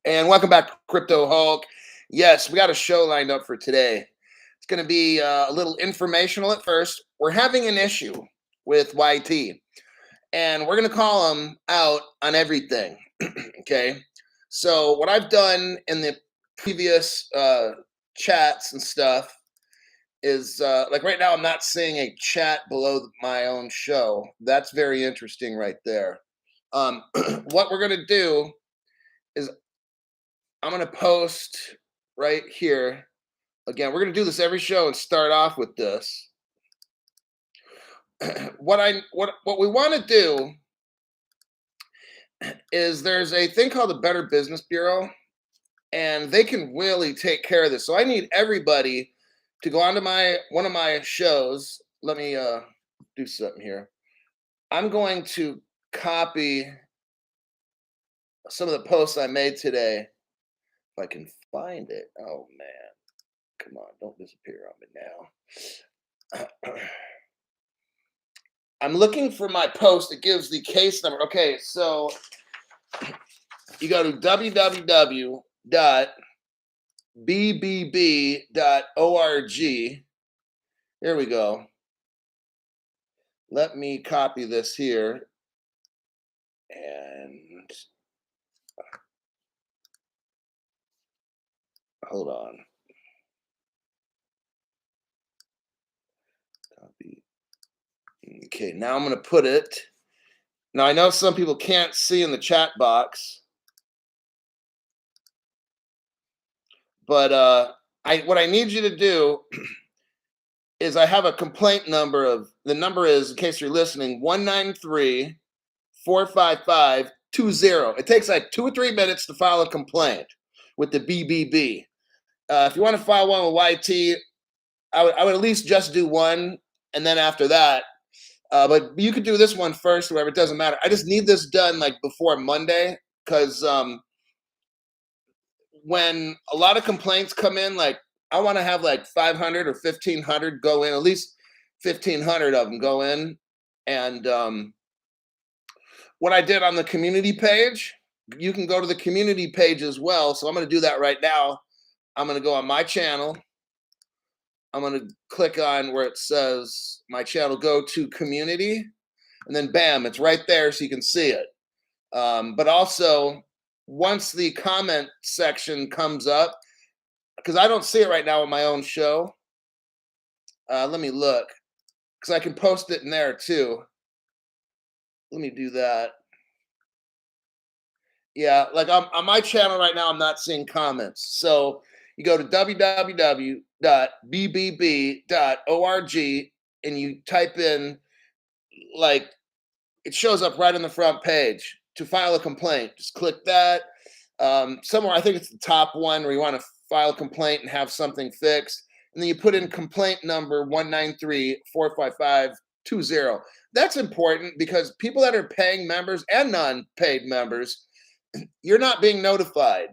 And welcome back to Crypto Hulk. Yes, we got a show lined up for today. It's going to be a little informational at first. We're having an issue with YT, and we're going to call them out on everything. Okay. So, what I've done in the previous chats and stuff is like right now, I'm not seeing a chat below my own show. That's very interesting right there. What we're going to do is I'm gonna post right here. Again, we're gonna do this every show and start off with this. What we want to do is there's a thing called the Better Business Bureau, and they can really take care of this. So I need everybody to go onto my one of my shows. Let me do something here. I'm going to copy some of the posts I made today. If I can find it. Oh man. Come on, don't disappear on me now. I'm looking for my post that gives the case number. Okay, so you go to www.bbb.org. Here we go. Let me copy this here. And hold on. Copy. Okay, now I'm going to put it. Now, I know some people can't see in the chat box, but what I need you to do is I have a complaint number of, the number is, in case you're listening, 193-455-20. It takes like 2 or 3 minutes to file a complaint with the BBB. If you want to file one with YT, I would at least just do one, and then after that, but you could do this one first, whatever, it doesn't matter. I just need this done like before Monday, because when a lot of complaints come in, like I want to have like 500 or 1,500 go in, at least 1,500 of them go in. And what I did on the community page, you can go to the community page as well. So I'm going to do that right now. I'm going to go on my channel. I'm going to click on where it says my channel, go to community, and then bam, it's right there so you can see it. But also, once the comment section comes up, because I don't see it right now on my own show. Let me look, because I can post it in there too. Let me do that. Yeah, like on my channel right now, I'm not seeing comments. So you go to www.bbb.org and you type in, like, it shows up right on the front page to file a complaint. Just click that. Somewhere, I think it's the top one where you want to file a complaint and have something fixed. And then you put in complaint number 193-455-20. That's important because people that are paying members and non-paid members, you're not being notified.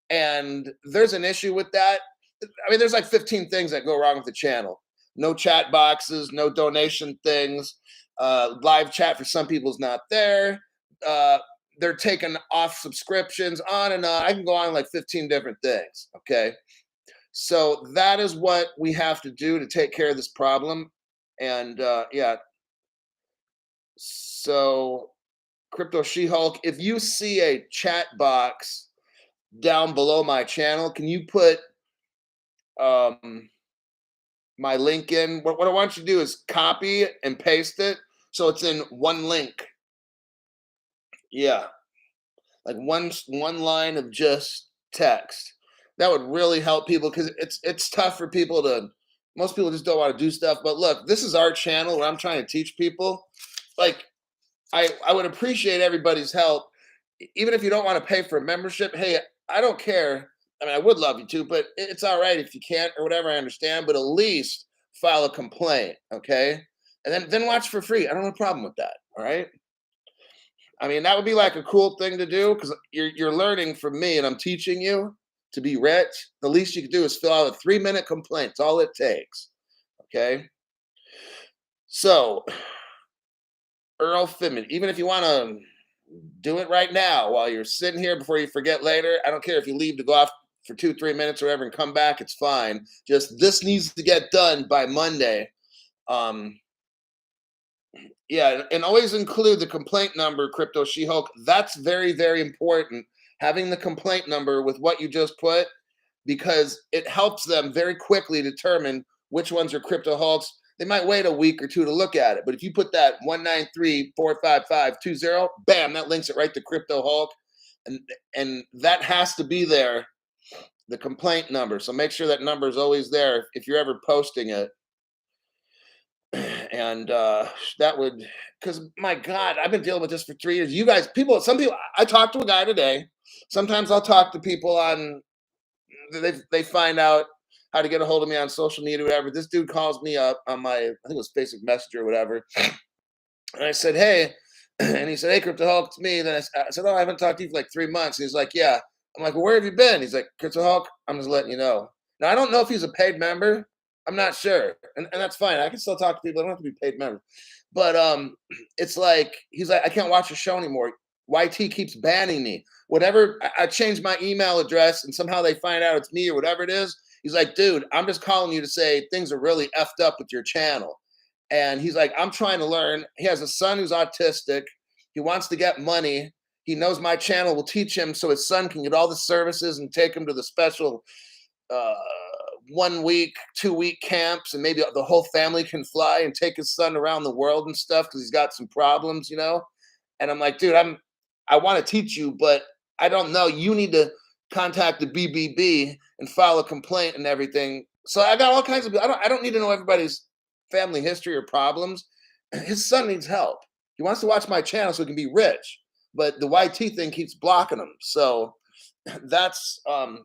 And there's an issue with that. I mean, there's like 15 things that go wrong with the channel. No chat boxes, no donation things. Live chat for some people is not there. They're taking off subscriptions, on and on. I can go on like 15 different things. Okay. So that is what we have to do to take care of this problem. And yeah. So, Crypto She-Hulk, if you see a chat box down below my channel, can you put my link in? What I want you to do is copy it and paste it so it's in one link. Yeah, like one line of just text. That would really help people, because it's tough for people to. Most people just don't want to do stuff. But look, this is our channel where I'm trying to teach people. Like, I would appreciate everybody's help, even if you don't want to pay for a membership. Hey, I don't care. I mean, I would love you to, but it's all right if you can't or whatever. I understand, but at least file a complaint, okay? And then watch for free. I don't have a problem with that. All right. I mean, that would be like a cool thing to do, because you're learning from me, and I'm teaching you to be rich. The least you can do is fill out a 3-minute complaint. It's all it takes. Okay. So, Earl Fitman, even if you want to Do it right now while you're sitting here before you forget later. I don't care if you leave to go off for 2, 3 minutes or whatever and come back. It's fine. Just this needs to get done by Monday. Um, yeah, and always include the complaint number, Crypto She Hulk. That's very, very important. Having the complaint number with what you just put, because it helps them very quickly determine which ones are Crypto Hulks. They might wait a week or two to look at it, but if you put that 193-455-20, bam, that links it right to Crypto Hulk, and that has to be there, the complaint number. So make sure that number is always there if you're ever posting it. And that would, because my God, I've been dealing with this for 3 years. You guys, people, some people, I talked to a guy today. Sometimes I'll talk to people on, they find out how to get a hold of me on social media, whatever. This dude calls me up on my, I think it was Facebook Messenger or whatever. And I said, hey, and he said, hey, Crypto Hulk, it's me. Then I said, oh, I haven't talked to you for like 3 months. And he's like, yeah. I'm like, well, where have you been? He's like, Crypto Hulk, I'm just letting you know. Now, I don't know if he's a paid member. I'm not sure. And that's fine. I can still talk to people. I don't have to be paid members. But it's like, he's like, I can't watch the show anymore. YT keeps banning me. Whatever, I changed my email address and somehow they find out it's me or whatever it is. He's like, dude, I'm just calling you to say things are really effed up with your channel. And he's like, I'm trying to learn. He has a son who's autistic. He wants to get money. He knows my channel will teach him so his son can get all the services and take him to the special uh, 1 week, 2 week camps, and maybe the whole family can fly and take his son around the world and stuff because he's got some problems, you know. And I'm like, dude, I want to teach you, but I don't know. You need to contact the BBB and file a complaint and everything. So I got all kinds of. I don't need to know everybody's family history or problems. His son needs help. He wants to watch my channel so he can be rich, but the YT thing keeps blocking him. So that's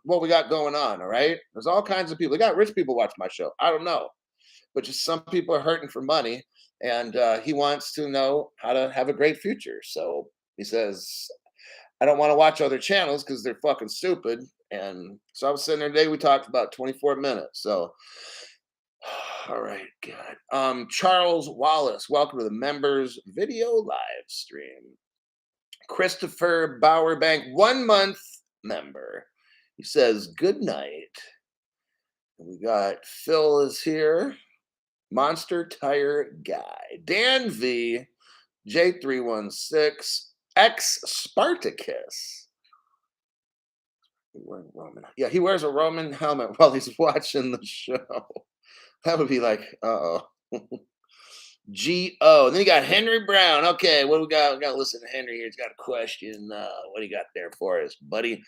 what we got going on. All right, there's all kinds of people. We got rich people watch my show. I don't know, but just some people are hurting for money, and he wants to know how to have a great future. So he says, I don't want to watch other channels because they're fucking stupid. And so I was sitting there today. We talked about 24 minutes. So all right, good. Charles Wallace, welcome to the members video live stream. Christopher Bowerbank, 1 month member. He says, good night. We got Phil is here. Monster Tire Guy. Dan V. J316. X Spartacus. Yeah, he wears a Roman helmet while he's watching the show. That would be like, uh-oh. G-O. And then you got Henry Brown. Okay, what do we got? We got to listen to Henry here. He's got a question. What do you got there for us, buddy?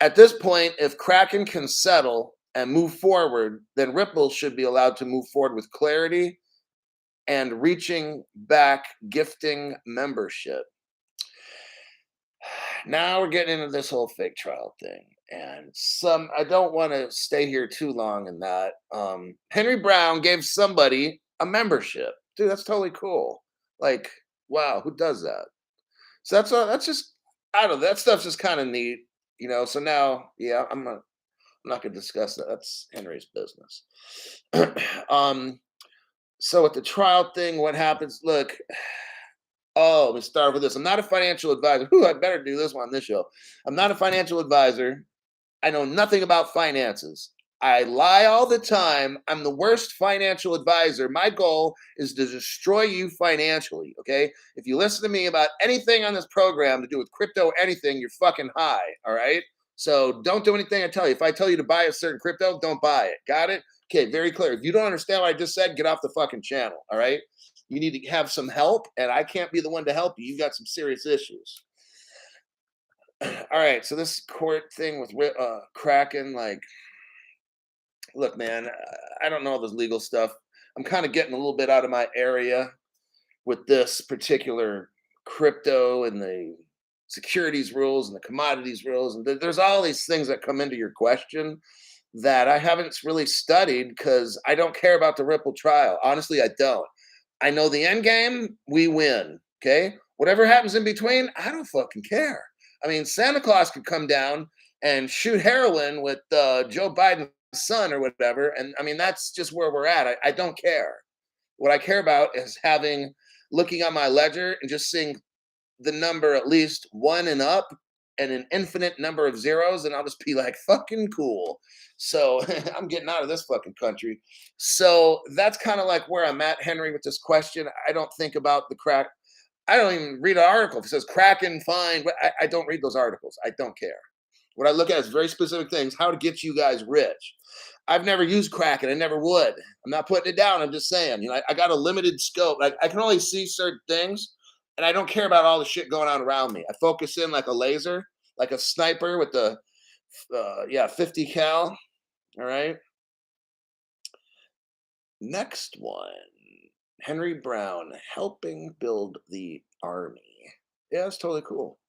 At this point, if Kraken can settle and move forward, then Ripple should be allowed to move forward with clarity and reaching back gifting membership. Now we're getting into this whole fake trial thing. And I don't want to stay here too long in that. Henry Brown gave somebody a membership. Dude, that's totally cool. Like, wow, who does that? So that's just, I don't know, that stuff's just kind of neat, you know. So now, yeah, I'm not gonna discuss that. That's Henry's business. So with the trial thing, what happens? Look, oh, let me start with this. I'm not a financial advisor. Whew, I better do this one on this show. I'm not a financial advisor. I know nothing about finances. I lie all the time. I'm the worst financial advisor. My goal is to destroy you financially, okay? If you listen to me about anything on this program to do with crypto, anything, you're fucking high, all right? So don't do anything I tell you. If I tell you to buy a certain crypto, don't buy it. Got it? Okay, very clear. If you don't understand what I just said, get off the fucking channel, all right? You need to have some help, and I can't be the one to help you. You've got some serious issues. All right, so this court thing with Kraken, like, look, man, I don't know all this legal stuff. I'm kind of getting a little bit out of my area with this particular crypto and the securities rules and the commodities rules. And there's all these things that come into your question that I haven't really studied because I don't care about the Ripple trial. Honestly, I don't. I know the end game, we win. Okay. Whatever happens in between, I don't fucking care. I mean, Santa Claus could come down and shoot heroin with Joe Biden's son or whatever. And I mean, that's just where we're at. I don't care. What I care about is looking at my ledger and just seeing the number at least one and up and an infinite number of zeros, and I'll just be like, fucking cool. So I'm getting out of this fucking country. So that's kind of like where I'm at, Henry, with this question. I don't think about the crack. I don't even read an article. If it says Kraken fine, but I don't read those articles. I don't care. What I look at is very specific things, how to get you guys rich. I've never used Kraken. I never would. I'm not putting it down. I'm just saying, I got a limited scope. Like I can only see certain things, and I don't care about all the shit going on around me. I focus in like a laser, like a sniper with the 50 cal. All right. Next one. Henry Brown, helping build the army. Yeah, that's totally cool.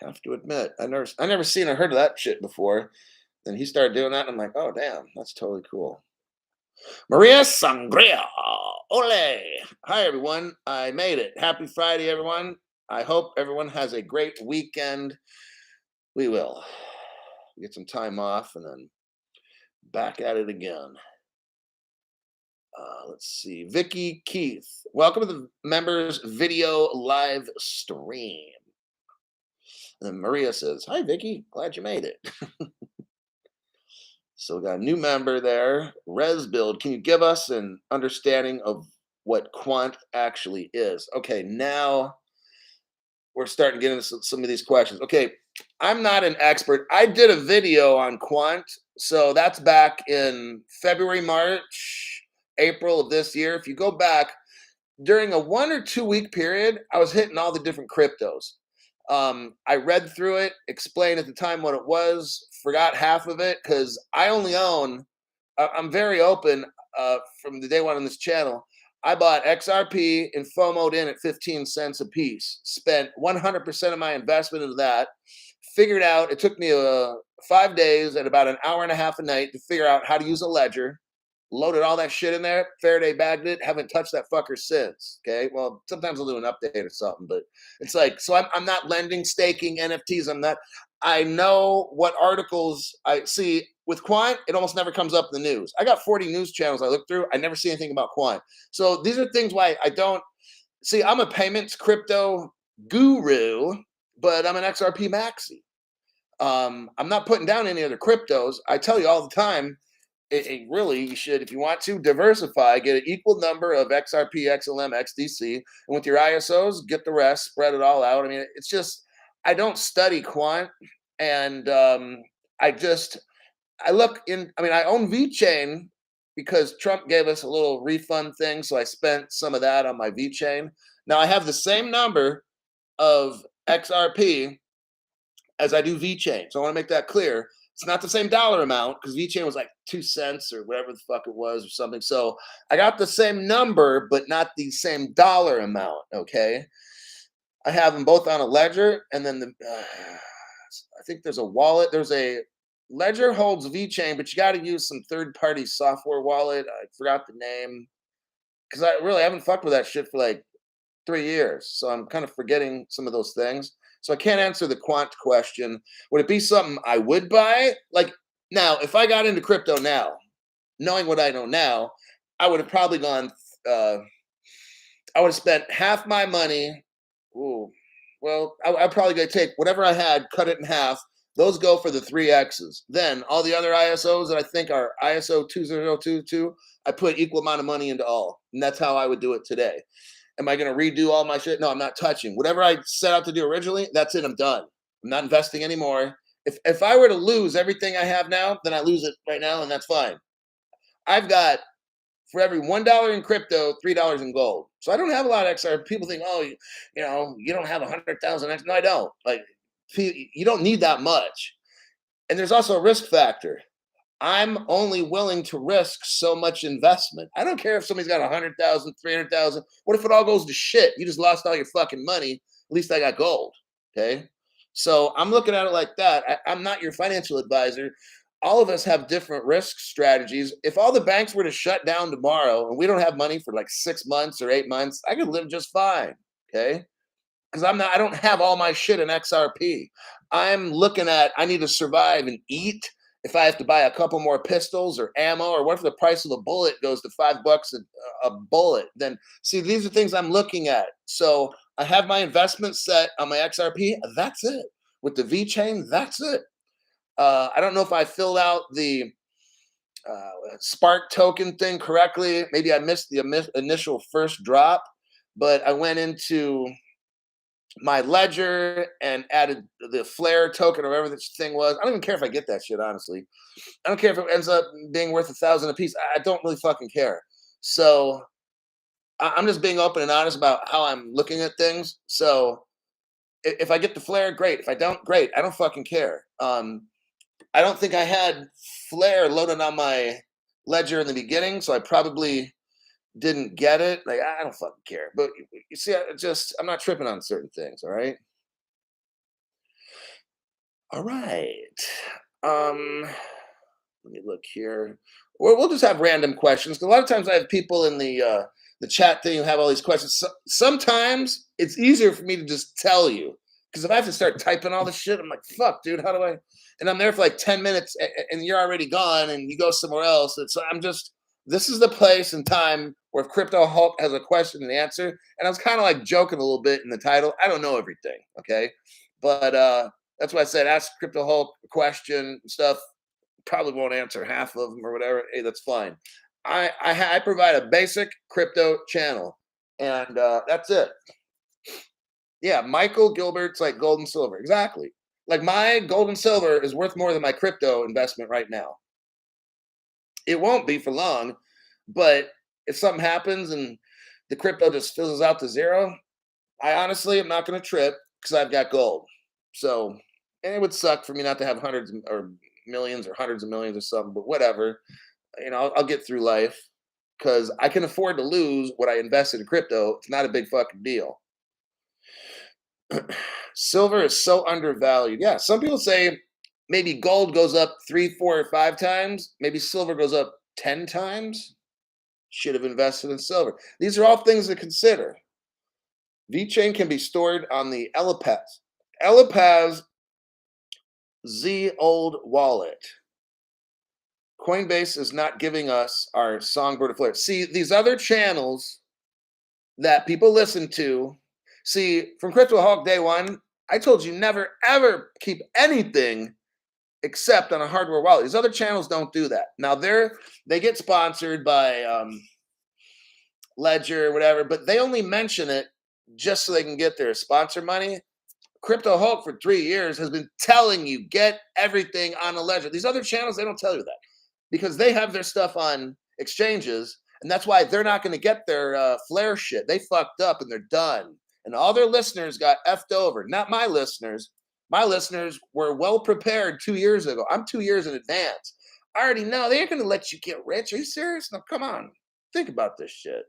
Have to admit, I never seen or heard of that shit before. Then he started doing that, and I'm like, oh damn, that's totally cool. Maria Sangria, ole! Hi everyone, I made it. Happy Friday, everyone. I hope everyone has a great weekend. We will get some time off and then back at it again. Let's see. Vicky Keith, welcome to the members video live stream. And then Maria says, hi, Vicky. Glad you made it. So we got a new member there. Res Build, can you give us an understanding of what Quant actually is? Okay, now we're starting to get into some of these questions. Okay, I'm not an expert. I did a video on Quant. So that's back in February, March, April of this year. If you go back, during a 1 or 2 week period, I was hitting all the different cryptos. I read through it, explained at the time what it was, forgot half of it because I only own, I'm very open from the day one on this channel. I bought XRP and FOMO'd in at 15 cents a piece, spent 100% of my investment into that, figured out, it took me 5 days and about an hour and a half a night to figure out how to use a ledger. Loaded all that shit in there, Faraday bagged it, haven't touched that fucker since. Okay, well, sometimes I'll do an update or something, but it's like, so I'm not lending, staking, NFTs. I know what articles I see. With Quant, it almost never comes up in the news. I got 40 news channels I look through. I never see anything about Quant. So these are things why I don't see. I'm a payments crypto guru, but I'm an XRP maxi. I'm not putting down any other cryptos. I tell you all the time, it really, you should, if you want to diversify, get an equal number of XRP, XLM, XDC, and with your ISOs, get the rest, spread it all out. I mean, it's just, I don't study Quant, and I look in, I mean, I own VeChain because Trump gave us a little refund thing, so I spent some of that on my VeChain. Now I have the same number of XRP as I do VeChain, so I want to make that clear. It's not the same dollar amount because VeChain was like 2 cents or whatever the fuck it was or something. So I got the same number, but not the same dollar amount. Okay. I have them both on a ledger, and then I think there's a wallet. There's a ledger holds VeChain, but you got to use some third-party software wallet. I forgot the name because I really haven't fucked with that shit for like 3 years. So I'm kind of forgetting some of those things. So I can't answer the Quant question. Would it be something I would buy? Like now, if I got into crypto now, knowing what I know now, I would have probably gone, I would have spent half my money. Ooh, well, I'm probably going to take whatever I had, cut it in half. Those go for the 3Xs. Then all the other ISOs that I think are ISO 2022, I put equal amount of money into all. And that's how I would do it today. Am I going to redo all my shit? No, I'm not touching. Whatever I set out to do originally, that's it. I'm done. I'm not investing anymore. If I were to lose everything I have now, then I lose it right now, and that's fine. I've got, for every $1 in crypto, $3 in gold. So I don't have a lot of XR. People think, oh, you don't have 100,000 X. No, I don't. Like, you don't need that much. And there's also a risk factor. I'm only willing to risk so much investment. I don't care if somebody's got 100,000, 300,000. What if it all goes to shit? You just lost all your fucking money. At least I got gold. Okay. So I'm looking at it like that. I'm not your financial advisor. All of us have different risk strategies. If all the banks were to shut down tomorrow and we don't have money for like 6 months or 8 months, I could live just fine. Okay. Because I don't have all my shit in XRP. I'm looking at, I need to survive and eat. If I have to buy a couple more pistols or ammo, or what if the price of a bullet goes to $5 a bullet? Then see, these are things I'm looking at. So I have my investment set on my XRP. That's it. With the V chain, that's it. I don't know if I filled out the Spark token thing correctly. Maybe I missed the initial first drop, but I went into my ledger and added the Flare token or whatever this thing was. I don't even care if I get that shit, honestly. I don't care if it ends up being worth 1,000 a piece. I don't really fucking care. So I'm just being open and honest about how I'm looking at things. So if I get the Flare, great. If I don't, great. I don't fucking care. I don't think I had Flare loaded on my ledger in the beginning, so I probably didn't get it. Like I don't fucking care. But you see, I'm not tripping on certain things. All right. All right. Um, Let me look here. Or we'll just have random questions. 'Cause a lot of times I have people in the chat thing who have all these questions. Sometimes it's easier for me to just tell you because if I have to start typing all this shit, I'm like, fuck, dude, how do I? And I'm there for like 10 minutes, and you're already gone, and you go somewhere else. And so I'm just. This is the place and time where if Crypto Hulk has a question and answer, and I was kind of like joking a little bit in the title. I don't know everything, okay, but that's why I said ask Crypto Hulk a question and stuff. Probably won't answer half of them or whatever. Hey, that's fine. I provide a basic crypto channel, and that's it. Yeah, Michael Gilbert's like gold and silver. Exactly. Like my gold and silver is worth more than my crypto investment right now. It won't be for long, but if something happens and the crypto just fizzles out to zero, I honestly am not going to trip because I've got gold. So, and it would suck for me not to have hundreds or millions or hundreds of millions or something, but whatever. I'll get through life because I can afford to lose what I invested in crypto. It's not a big fucking deal. Silver is so undervalued. Yeah, some people say maybe gold goes up 3, 4, or 5 times. Maybe silver goes up 10 times. Should have invested in silver. These are all things to consider. VeChain can be stored on the Ellipaz Z old wallet. Coinbase is not giving us our Songbird of Flare. See, these other channels that people listen to, see, from Crypto Hawk Day One, I told you never ever keep anything except on a hardware wallet. These other channels don't do that. Now they get sponsored by Ledger or whatever, but they only mention it just so they can get their sponsor money. Crypto Hulk for 3 years has been telling you get everything on a ledger. These other channels, they don't tell you that because they have their stuff on exchanges, and that's why they're not going to get their Flare shit. They fucked up and they're done. And all their listeners got effed over. Not my listeners. My listeners were well prepared 2 years ago. I'm 2 years in advance. I already know they ain't going to let you get rich. Are you serious? No, come on. Think about this shit.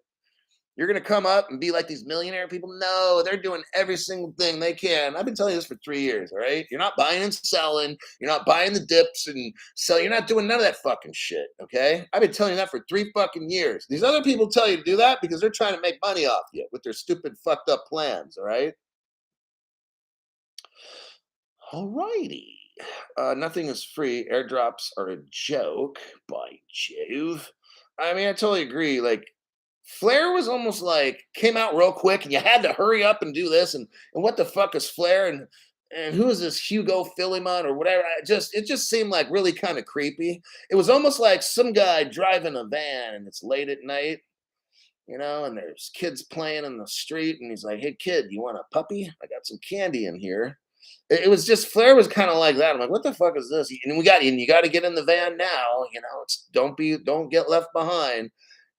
You're going to come up and be like these millionaire people? No, they're doing every single thing they can. I've been telling you this for 3 years, all right? You're not buying and selling. You're not buying the dips and selling. You're not doing none of that fucking shit, okay? I've been telling you that for 3 fucking years. These other people tell you to do that because they're trying to make money off you with their stupid fucked up plans, all right? All righty. Nothing is free. Airdrops are a joke. By Jove. I mean, I totally agree. Like, Flare was almost like came out real quick, and you had to hurry up and do this. And what the fuck is Flare? And who is this Hugo Philemon or whatever? It just seemed like really kind of creepy. It was almost like some guy driving a van, and it's late at night, and there's kids playing in the street, and he's like, "Hey, kid, you want a puppy? I got some candy in here." It was just Flare was kind of like that. I'm like, "What the fuck is this?" And you got to get in the van now. Don't get left behind.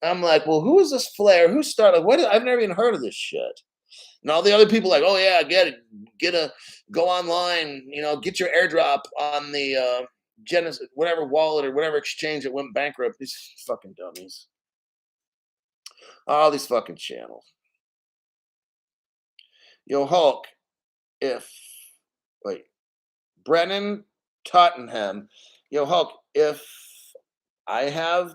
I'm like, well, who is this Flare? Who started? What? I've never even heard of this shit. And all the other people like, oh yeah, get it, go online, get your airdrop on the Genesis, whatever wallet or whatever exchange that went bankrupt. These fucking dummies. All these fucking channels. Yo, Hulk, if wait, Brennan Tottenham, yo, Hulk, if I have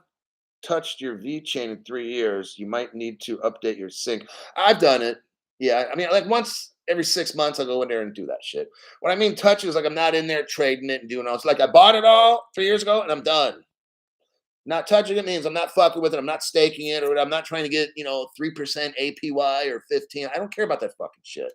touched your V chain in 3 years, you might need to update your sync. I've done it. Yeah, I mean, like once every 6 months, I'll go in there and do that shit. What I mean, touch is like I'm not in there trading it and doing all. It's like I bought it all 3 years ago and I'm done. Not touching it means I'm not fucking with it. I'm not staking it, or I'm not trying to get 3% APY or 15. I don't care about that fucking shit.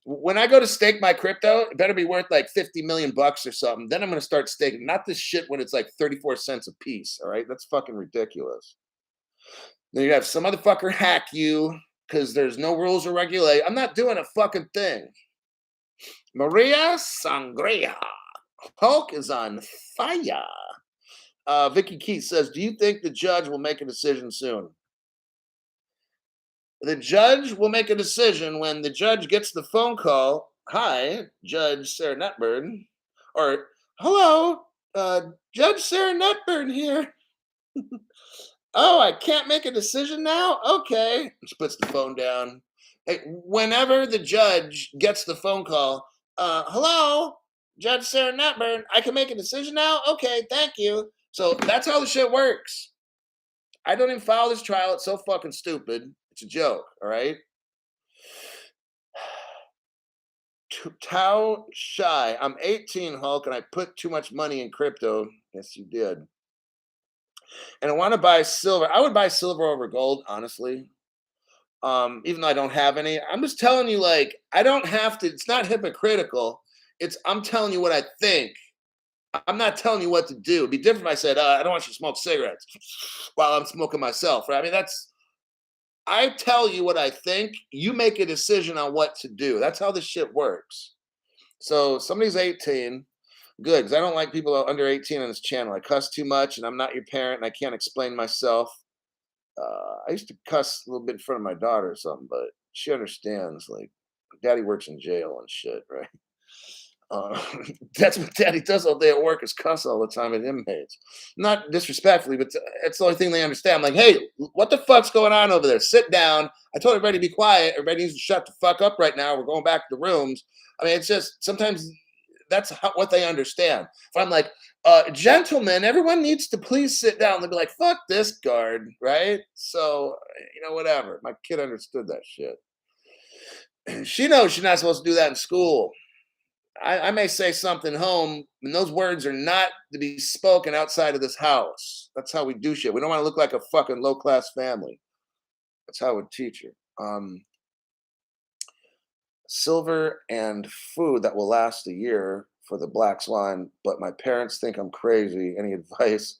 When I go to stake my crypto, it better be worth like 50 million bucks or something. Then I'm gonna start staking. Not this shit when it's like 34 cents a piece. All right, that's fucking ridiculous. Then you have some motherfucker hack you because there's no rules or regulate. I'm not doing a fucking thing. Maria Sangria. Hulk is on fire. Vicky Keith says, "Do you think the judge will make a decision soon?" The judge will make a decision when the judge gets the phone call. Hi, Judge Sarah Nutburn, or hello, Judge Sarah Nutburn here. Oh, I can't make a decision now. Okay, she puts the phone down. Hey, whenever the judge gets the phone call, hello, Judge Sarah Nutburn, I can make a decision now. Okay, thank you. So that's how the shit works. I don't even follow this trial. It's so fucking stupid. It's a joke. All right. Tao Shy. I'm 18, Hulk, and I put too much money in crypto. Yes, you did. And I want to buy silver. I would buy silver over gold, honestly. Even though I don't have any. I'm just telling you, like, I don't have to, it's not hypocritical. I'm telling you what I think. I'm not telling you what to do. It'd be different if I said, I don't want you to smoke cigarettes while I'm smoking myself, right? I mean, I tell you what I think. You make a decision on what to do. That's how this shit works. So somebody's 18, good, because I don't like people under 18 on this channel. I cuss too much, and I'm not your parent, and I can't explain myself. I used to cuss a little bit in front of my daughter or something, but she understands. Like, daddy works in jail and shit, right? Uh, that's what daddy does all day at work is cuss all the time at inmates. Not disrespectfully, but it's the only thing they understand. I'm like, hey, what the fuck's going on over there? Sit down. I told everybody to be quiet. Everybody needs to shut the fuck up right now. We're going back to the rooms. I mean, it's just sometimes that's what they understand. If I'm like, gentlemen, everyone needs to please sit down. They'll be like, fuck this guard, right? So, whatever. My kid understood that shit. She knows she's not supposed to do that in school. I may say something home, and those words are not to be spoken outside of this house. That's how we do shit. We don't want to look like a fucking low class family. That's how I would teach her. Silver and food that will last a year for the black swan, but my parents think I'm crazy. Any advice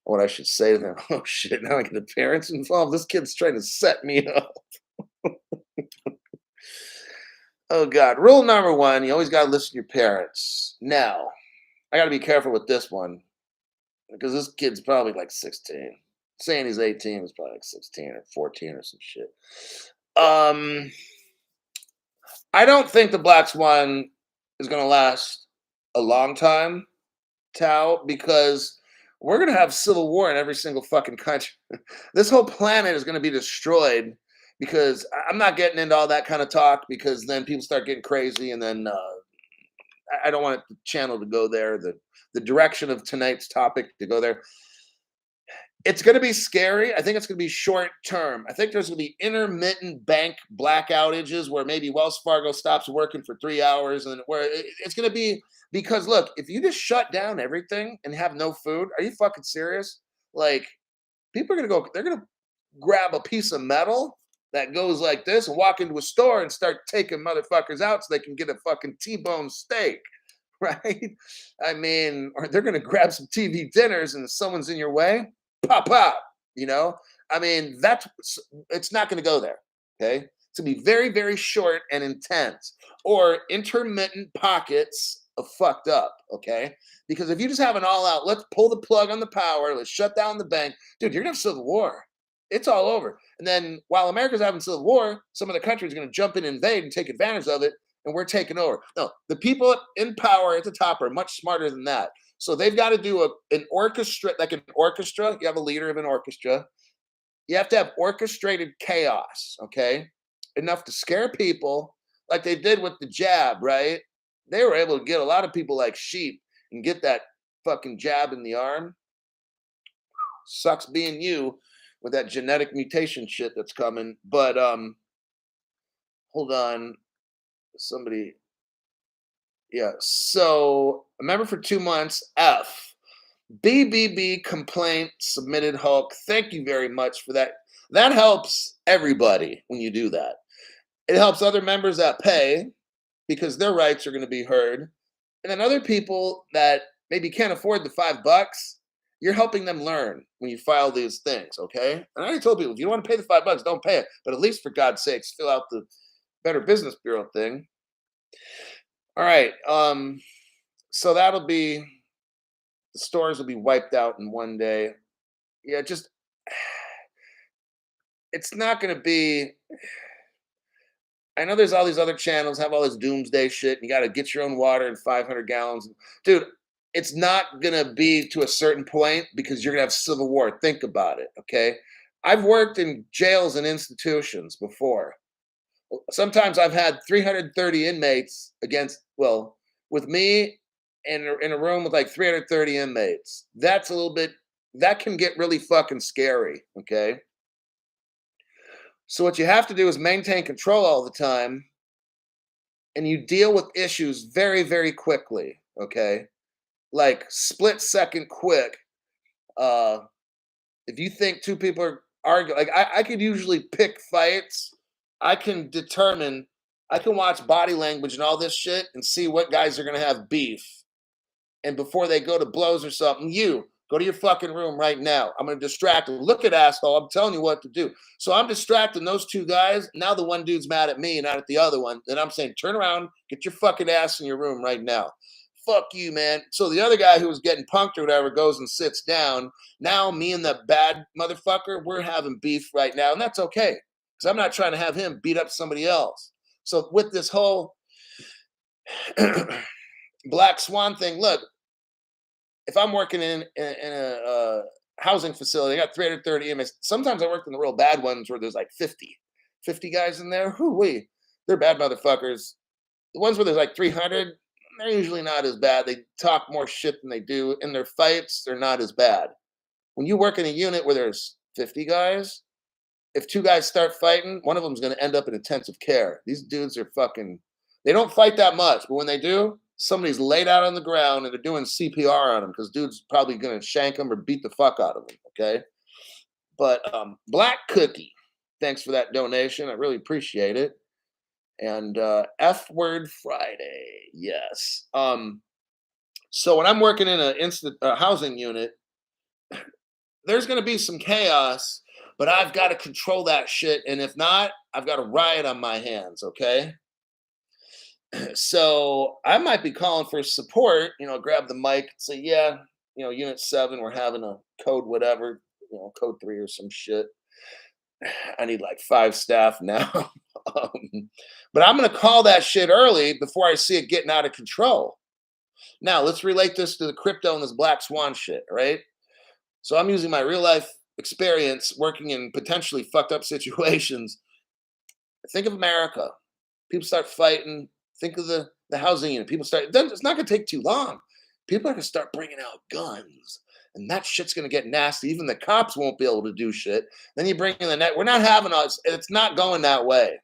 on what I should say to them? Oh shit, now I get the parents involved. This kid's trying to set me up. Oh God. Rule number one, you always gotta listen to your parents. Now, I gotta be careful with this one because this kid's probably like 16. Saying he's 18 is probably like 16 or 14 or some shit. I don't think the black swan is gonna last a long time, Tao, because we're gonna have civil war in every single fucking country. This whole planet is gonna be destroyed because I'm not getting into all that kind of talk because then people start getting crazy and then I don't want the channel to go there. The direction of tonight's topic to go there. It's going to be scary. I think it's going to be short term. I think there's going to be intermittent bank black outages where maybe Wells Fargo stops working for 3 hours, and where it's going to be because look, if you just shut down everything and have no food, are you fucking serious? Like, people are going to go. They're going to grab a piece of metal that goes like this and walk into a store and start taking motherfuckers out so they can get a fucking T-bone steak, right? I mean, or they're going to grab some TV dinners and if someone's in your way, pop pop, you know? I mean, it's not going to go there, okay? It's going to be very, very short and intense or intermittent pockets of fucked up, okay? Because if you just have an all out, let's pull the plug on the power, let's shut down the bank, dude, you're going to have civil war. It's all over. And then while America's having civil war, some other country is going to jump in and invade and take advantage of it, and we're taking over. No, the people in power at the top are much smarter than that. So they've got to do an orchestra, like an orchestra. You have a leader of an orchestra. You have to have orchestrated chaos, okay? Enough to scare people, like they did with the jab, right? They were able to get a lot of people like sheep and get that fucking jab in the arm. Sucks being you with that genetic mutation shit that's coming. But hold on. Somebody, yeah. So a member for 2 months, F. BBB complaint submitted Hulk. Thank you very much for that. That helps everybody when you do that. It helps other members that pay because their rights are going to be heard. And then other people that maybe can't afford the $5, you're helping them learn when you file these things, okay? And I already told people if you don't want to pay the $5, don't pay it. But at least for God's sakes, fill out the Better Business Bureau thing. All right. So that'll be the stores will be wiped out in one day. Yeah, just it's not gonna be. I know there's all these other channels have all this doomsday shit. And you got to get your own water in 500 gallons, dude. It's not gonna be to a certain point because you're gonna have civil war. Think about it, okay? I've worked in jails and institutions before. Sometimes I've had 330 inmates against, well, with me in a room with like 330 inmates. That's a little bit, that can get really fucking scary, okay? So what you have to do is maintain control all the time and you deal with issues very, very quickly, okay? Like split second quick. Uh if you think two people are arguing, like I could usually pick fights. I can determine, I can watch body language and all this shit and see what guys are gonna have beef. And before they go to blows or something, you go to your fucking room right now. I'm gonna distract them. Look at asshole. I'm telling you what to do. So I'm distracting those two guys. Now the one dude's mad at me, not at the other one. Then I'm saying, turn around, get your fucking ass in your room right now. Fuck you, man. So the other guy who was getting punked or whatever goes and sits down. Now me and the bad motherfucker, we're having beef right now, and that's okay because I'm not trying to have him beat up somebody else. So with this whole black swan thing, look, if I'm working in a housing facility, I got 330 inmates. Sometimes I worked in the real bad ones where there's like 50 guys in there. Whoo wee, they're bad motherfuckers. The ones where there's like 300, they're usually not as bad. They talk more shit than they do. In their fights, they're not as bad. When you work in a unit where there's 50 guys, if two guys start fighting, one of them's going to end up in intensive care. These dudes are fucking, they don't fight that much, but when they do, somebody's laid out on the ground and they're doing CPR on them because dude's probably going to shank them or beat the fuck out of them. Okay. But Black Cookie, thanks for that donation. I really appreciate it. And F Word Friday. Yes. So when I'm working in a housing unit, there's going to be some chaos, but I've got to control that shit. And if not, I've got a riot on my hands. Okay. So I might be calling for support, grab the mic and say, yeah, unit 7, we're having a code, whatever, code 3 or some shit. I need like 5 staff now. But I'm going to call that shit early before I see it getting out of control. Now, let's relate this to the crypto and this black swan shit, right? So I'm using my real life experience working in potentially fucked up situations. Think of America. People start fighting. Think of the housing unit. People start, it's not going to take too long. People are going to start bringing out guns. And that shit's going to get nasty. Even the cops won't be able to do shit. Then you bring in the net. We're not having us. It's not going that way.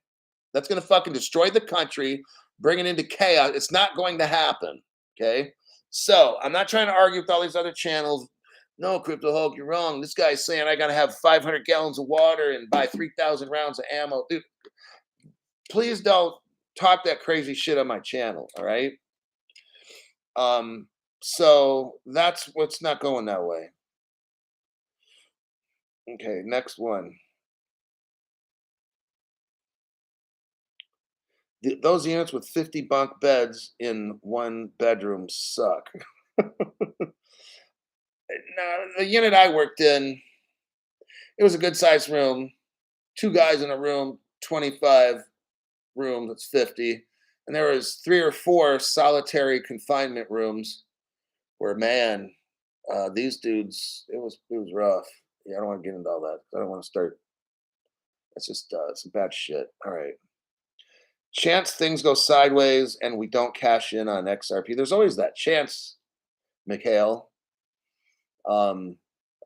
That's going to fucking destroy the country, bring it into chaos. It's not going to happen. Okay. So I'm not trying to argue with all these other channels. No, Crypto Hulk, you're wrong. This guy's saying I got to have 500 gallons of water and buy 3,000 rounds of ammo. Dude, please don't talk that crazy shit on my channel. All right. So that's what's not going that way. Okay, next one. Those units with 50 bunk beds in one bedroom suck. No, the unit I worked in, it was a good sized room. 2 guys in a room, 25 rooms, that's 50. And there was 3 or 4 solitary confinement rooms where, man, these dudes, it was rough. Yeah, I don't want to get into all that. I don't want to start. It's just some bad shit. All right. Chance things go sideways and we don't cash in on XRP. There's always that chance, Mikhail. I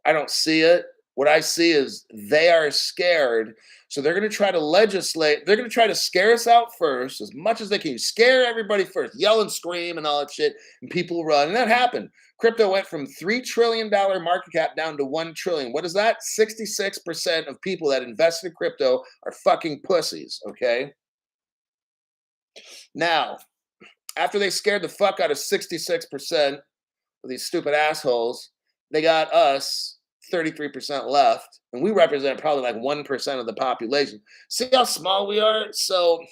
don't see it. what I see is they are scared. So they're going to try to legislate. They're going to try to scare us out first as much as they can. Scare everybody first, yell and scream and all that shit, and people run. And that happened. Crypto went from $3 trillion market cap down to 1 trillion. What is that? 66% of people that invested in crypto are fucking pussies. Okay. Now, after they scared the fuck out of 66% of these stupid assholes, they got us 33% left, and we represent probably like 1% of the population. See how small we are? So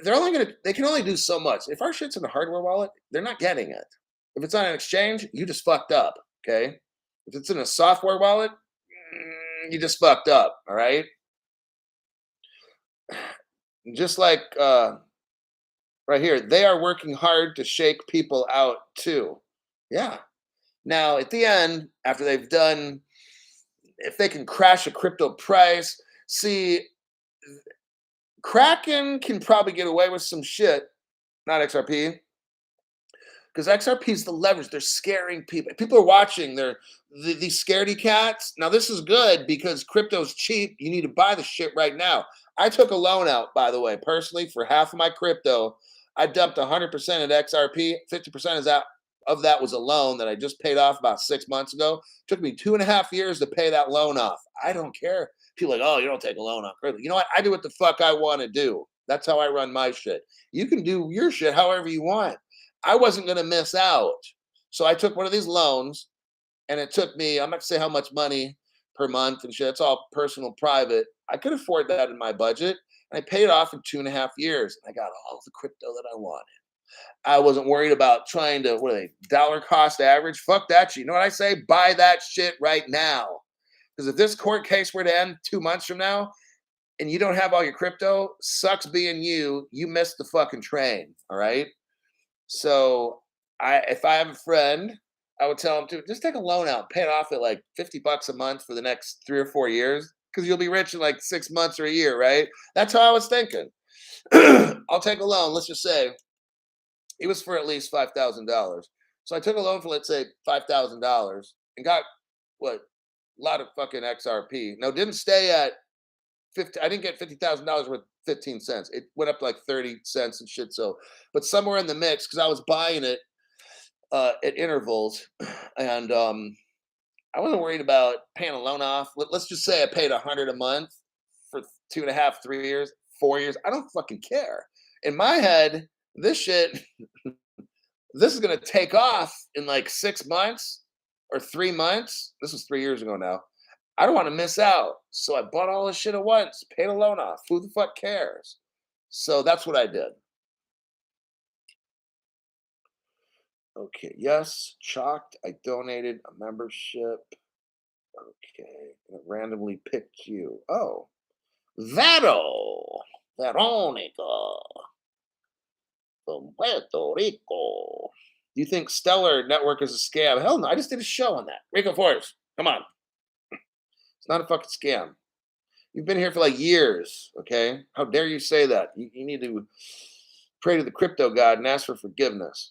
they can only do so much. If our shit's in a hardware wallet, they're not getting it. If it's on an exchange, you just fucked up. Okay. If it's in a software wallet, you just fucked up. All right. Just like right here, they are working hard to shake people out too. Yeah. Now, at the end, after they've done, if they can crash a crypto price, see, Kraken can probably get away with some shit, not XRP, because XRP is the leverage. They're scaring people. People are watching. These scaredy cats. Now, this is good because crypto's cheap. You need to buy the shit right now. I took a loan out, by the way, personally, for half of my crypto. I dumped 100% at XRP. 50% is out. Of that was a loan that I just paid off about 6 months ago. It took me 2.5 years to pay that loan off. I don't care. People are like, oh, you don't take a loan off. You know what? I do what the fuck I want to do. That's how I run my shit. You can do your shit however you want. I wasn't going to miss out. So I took one of these loans, and it took me, I'm not going to say how much money per month and shit. It's all personal, private. I could afford that in my budget. And I paid it off in 2.5 years. And I got all the crypto that I wanted. I wasn't worried about trying to, what are they, dollar cost average? Fuck that shit. You know what I say? Buy that shit right now. Because if this court case were to end 2 months from now and you don't have all your crypto, sucks being you. You missed the fucking train. All right. So if I have a friend, I would tell him to just take a loan out, pay it off at like $50 a month for the next 3 or 4 years. Because you'll be rich in like 6 months or a year, right? That's how I was thinking. I'll take a loan. Let's just say it was for at least $5,000. So I took a loan for, let's say, $5,000 and got what? A lot of fucking XRP. Now, didn't stay at 50. I didn't get $50,000 worth 15 cents. It went up to like 30 cents and shit. So, but somewhere in the mix, because I was buying it at intervals, and I wasn't worried about paying a loan off. Let's just say I paid $100 a month for 2.5, 3 years, 4 years. I don't fucking care. In my head, this shit, this is going to take off in like 6 months or 3 months. This was 3 years ago now. I don't want to miss out. So I bought all this shit at once, paid a loan off. Who the fuck cares? So that's what I did. Okay, yes, chalked. I donated a membership. Okay, it randomly picked you. Oh, Veronica from Puerto Rico. Do you think Stellar Network is a scam? Hell no, I just did a show on that. Rico Force, come on. It's not a fucking scam. You've been here for like years, okay? How dare you say that? You need to pray to the crypto god and ask for forgiveness.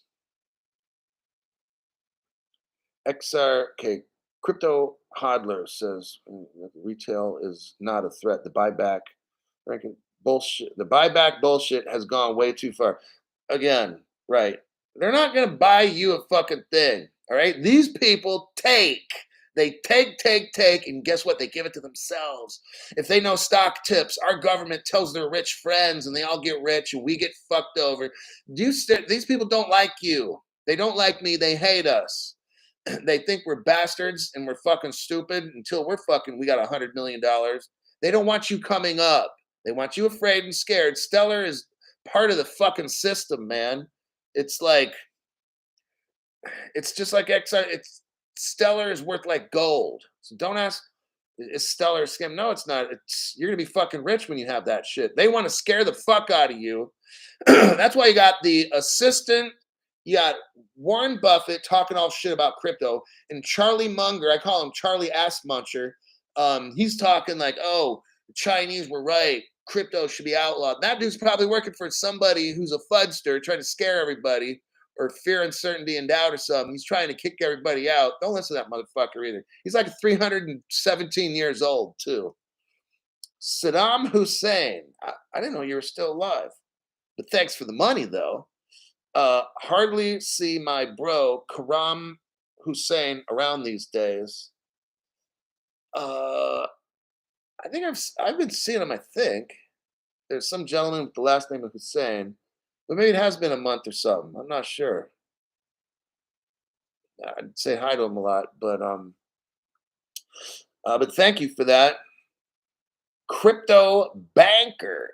Okay, Crypto Hodler says retail is not a threat. The buyback bullshit. The buyback bullshit has gone way too far. Again, right. They're not going to buy you a fucking thing. All right. These people take. They take, and guess what? They give it to themselves. If they know stock tips, our government tells their rich friends, and they all get rich, and we get fucked over. These people don't like you. They don't like me. They hate us. They think we're bastards and we're fucking stupid until we got $100 million. They don't want you coming up. They want you afraid and scared. Stellar is part of the fucking system, man. It's just like XR. Stellar is worth like gold. So don't ask, is Stellar a scam? No, it's not. You're going to be fucking rich when you have that shit. They want to scare the fuck out of you. That's why you got the assistant. You got Warren Buffett talking all shit about crypto, and Charlie Munger, I call him Charlie Ass Muncher. He's talking like, oh, the Chinese were right. Crypto should be outlawed. That dude's probably working for somebody who's a fudster trying to scare everybody or fear, uncertainty, and doubt or something. He's trying to kick everybody out. Don't listen to that motherfucker either. He's like 317 years old, too. Saddam Hussein. I didn't know you were still alive. But thanks for the money, though. Hardly see my bro, Karam Hussein, around these days. Uh, I think I've been seeing him, I think. There's some gentleman with the last name of Hussein. But maybe it has been a month or something. I'm not sure. I'd say hi to him a lot, but thank you for that. Crypto banker.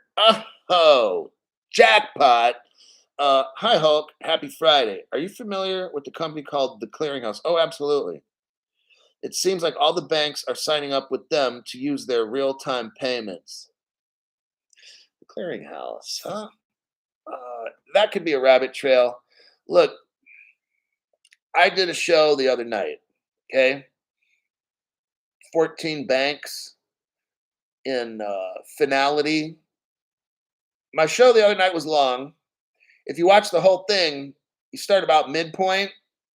Oh, jackpot. Hi Hulk, happy Friday. Are you familiar with the company called the Clearinghouse? Oh, absolutely. It seems like all the banks are signing up with them to use their real-time payments. The Clearinghouse, huh? That could be a rabbit trail. Look, I did a show the other night. Okay, 14 banks in finality. My show the other night was long. If you watch the whole thing, you start about midpoint,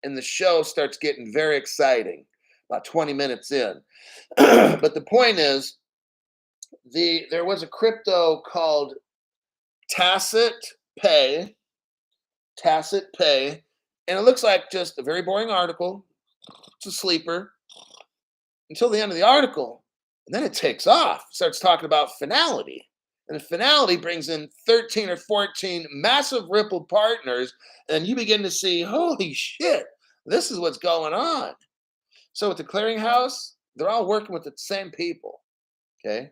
and the show starts getting very exciting about 20 minutes in. But the point is, there was a crypto called Tacit Pay, Tacit Pay, and it looks like just a very boring article. It's a sleeper until the end of the article, and then it takes off. Starts talking about finality. And the finality brings in 13 or 14 massive Ripple partners, and you begin to see, holy shit, this is what's going on. So with the clearinghouse, they're all working with the same people. Okay.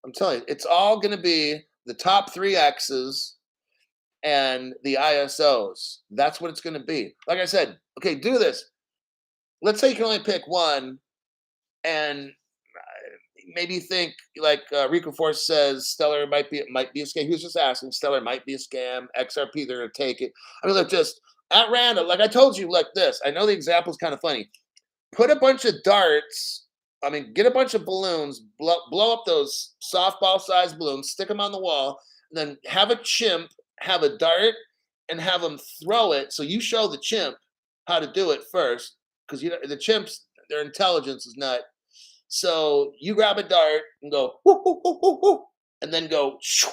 I'm telling you, it's all going to be the top three X's and the ISOs. That's what it's going to be. Like I said, okay, do this. Let's say you can only pick one, and maybe you think like Rico Force says Stellar might be a scam. He was just asking Stellar might be a scam. XRP, they're gonna take it. I mean, look, just at random, like I told you, like this. I know the example is kind of funny. Put a bunch of darts. I mean, get a bunch of balloons, blow up those softball sized balloons, stick them on the wall, and then have a chimp have a dart and have them throw it. So you show the chimp how to do it first, because you know the chimps, their intelligence is not. So you grab a dart and go, whoo, whoo, whoo, whoo, whoo, and then go, shoo,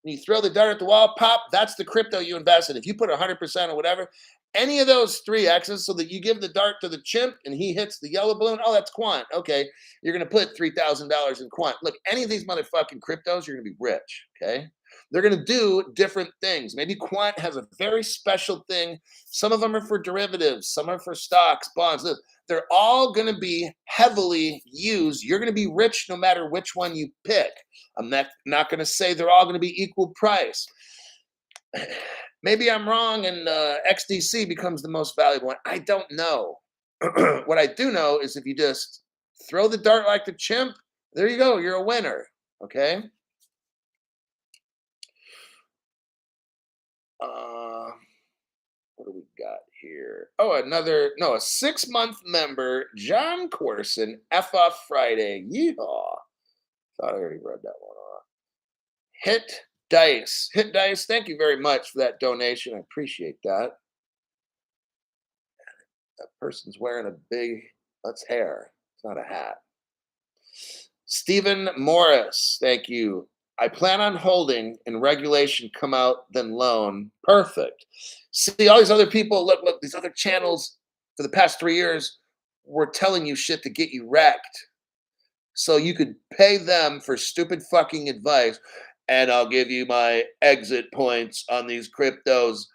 and you throw the dart at the wall, pop. That's the crypto you invest in. If you put 100% or whatever, any of those three X's, so that you give the dart to the chimp and he hits the yellow balloon. Oh, that's Quant. Okay, you're gonna put $3,000 in Quant. Look, any of these motherfucking cryptos, you're gonna be rich. Okay, they're gonna do different things. Maybe Quant has a very special thing. Some of them are for derivatives. Some are for stocks, bonds. They're all going to be heavily used. You're going to be rich no matter which one you pick. I'm not going to say they're all going to be equal price. Maybe I'm wrong and XDC becomes the most valuable one. I don't know. What I do know is if you just throw the dart like the chimp, there you go. You're a winner. Okay. What do we got here? Oh, a 6-month member, John Corson, F off Friday. Yeehaw. Thought I already read that one off. Hit Dice. Hit Dice, thank you very much for that donation. I appreciate that. That person's wearing a that's hair. It's not a hat. Stephen Morris, thank you. I plan on holding and regulation come out, then loan. Perfect. See, all these other people, look, these other channels for the past 3 years were telling you shit to get you wrecked. So you could pay them for stupid fucking advice, and I'll give you my exit points on these cryptos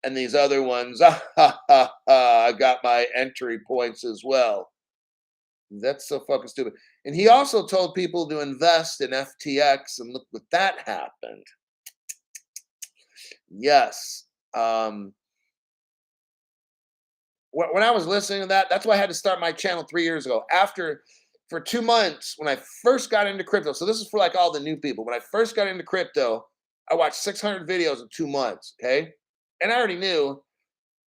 and these other ones. I got my entry points as well. That's so fucking stupid. And he also told people to invest in FTX, and look what that happened. Yes. When I was listening to that, that's why I had to start my channel 3 years ago. For 2 months, when I first got into crypto, so this is for like all the new people. When I first got into crypto, I watched 600 videos in 2 months, okay? And I already knew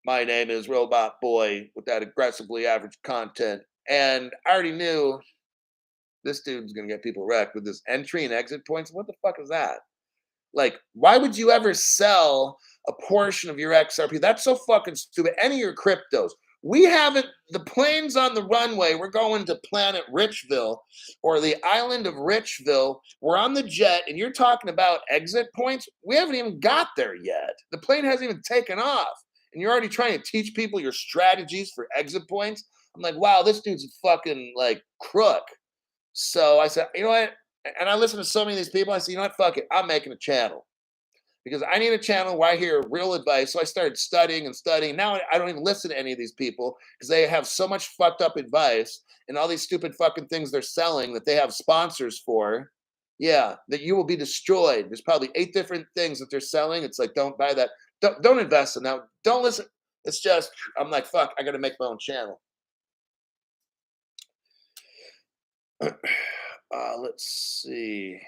my name is Robot Boy with that aggressively average content. And I already knew this dude's gonna get people wrecked with this entry and exit points. What the fuck is that? Like, why would you ever sell a portion of your XRP. That's so fucking stupid. Any of your cryptos. We haven't, the planes on the runway, we're going to Planet Richville or the island of Richville. We're on the jet, and you're talking about exit points. We haven't even got there yet. The plane hasn't even taken off. And you're already trying to teach people your strategies for exit points. I'm like, wow, this dude's a fucking like crook. So I said, you know what? And I listen to so many of these people. I said, you know what? Fuck it. I'm making a channel because I need a channel where I hear real advice. So I started studying and studying. Now I don't even listen to any of these people because they have so much fucked up advice and all these stupid fucking things they're selling that they have sponsors for. Yeah, that you will be destroyed. There's probably 8 different things that they're selling. It's like, don't buy that. Don't invest in that. Don't listen. It's just, I'm like, fuck, I got to make my own channel. Let's see.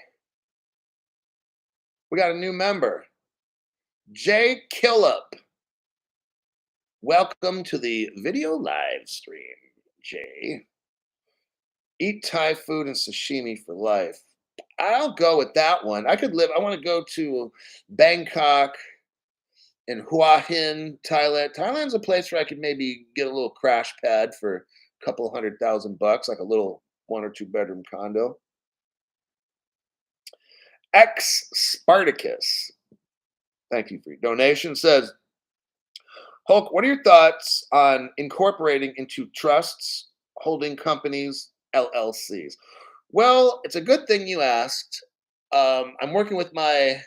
We got a new member, Jay Killup. Welcome to the video live stream, Jay. Eat Thai food and sashimi for life. I'll go with that one. I could live. I want to go to Bangkok and Hua Hin, Thailand. Thailand's a place where I could maybe get a little crash pad for a couple $100,000, like a little 1 or 2 bedroom condo. X Spartacus, thank you for your donation. Says, Hulk, what are your thoughts on incorporating into trusts, holding companies, LLCs? Well, it's a good thing you asked. I'm working with my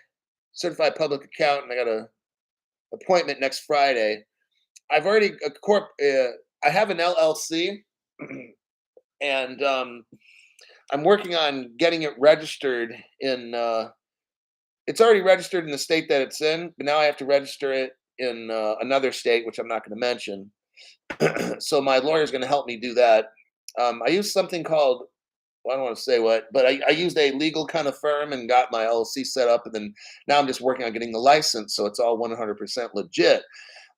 certified public accountant. I got a appointment next Friday. I've already I have an LLC, and I'm working on getting it registered in. It's already registered in the state that it's in, but now I have to register it in another state, which I'm not going to mention. So my lawyer's going to help me do that. I use something called, well, I don't want to say what, but I used a legal kind of firm and got my LLC set up, and then now I'm just working on getting the license, so it's all 100% legit.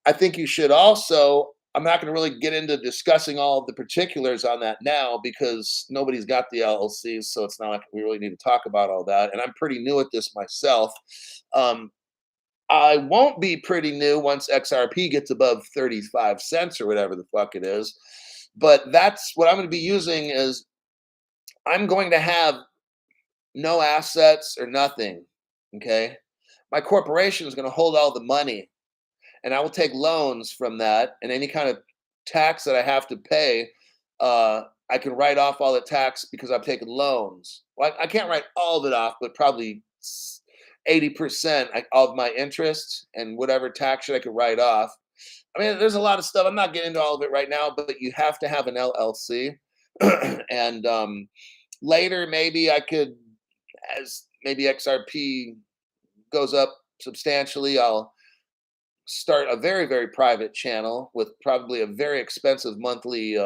I think you should also. I'm not going to really get into discussing all of the particulars on that now because nobody's got the LLCs, so it's not like we really need to talk about all that. And I'm pretty new at this myself. Um, I won't be pretty new once XRP gets above 35 cents or whatever the fuck it is. But that's what I'm going to be using is I'm going to have no assets or nothing. Okay. My corporation is going to hold all the money and I will take loans from that and any kind of tax that I have to pay. I can write off all the tax because I've taken loans. Well, I can't write all of it off, but probably 80% of my interest and whatever tax I could write off. I mean, there's a lot of stuff. I'm not getting into all of it right now, but you have to have an LLC. And later, maybe I could, as maybe XRP goes up substantially, I'll start a very, very private channel with probably a very expensive monthly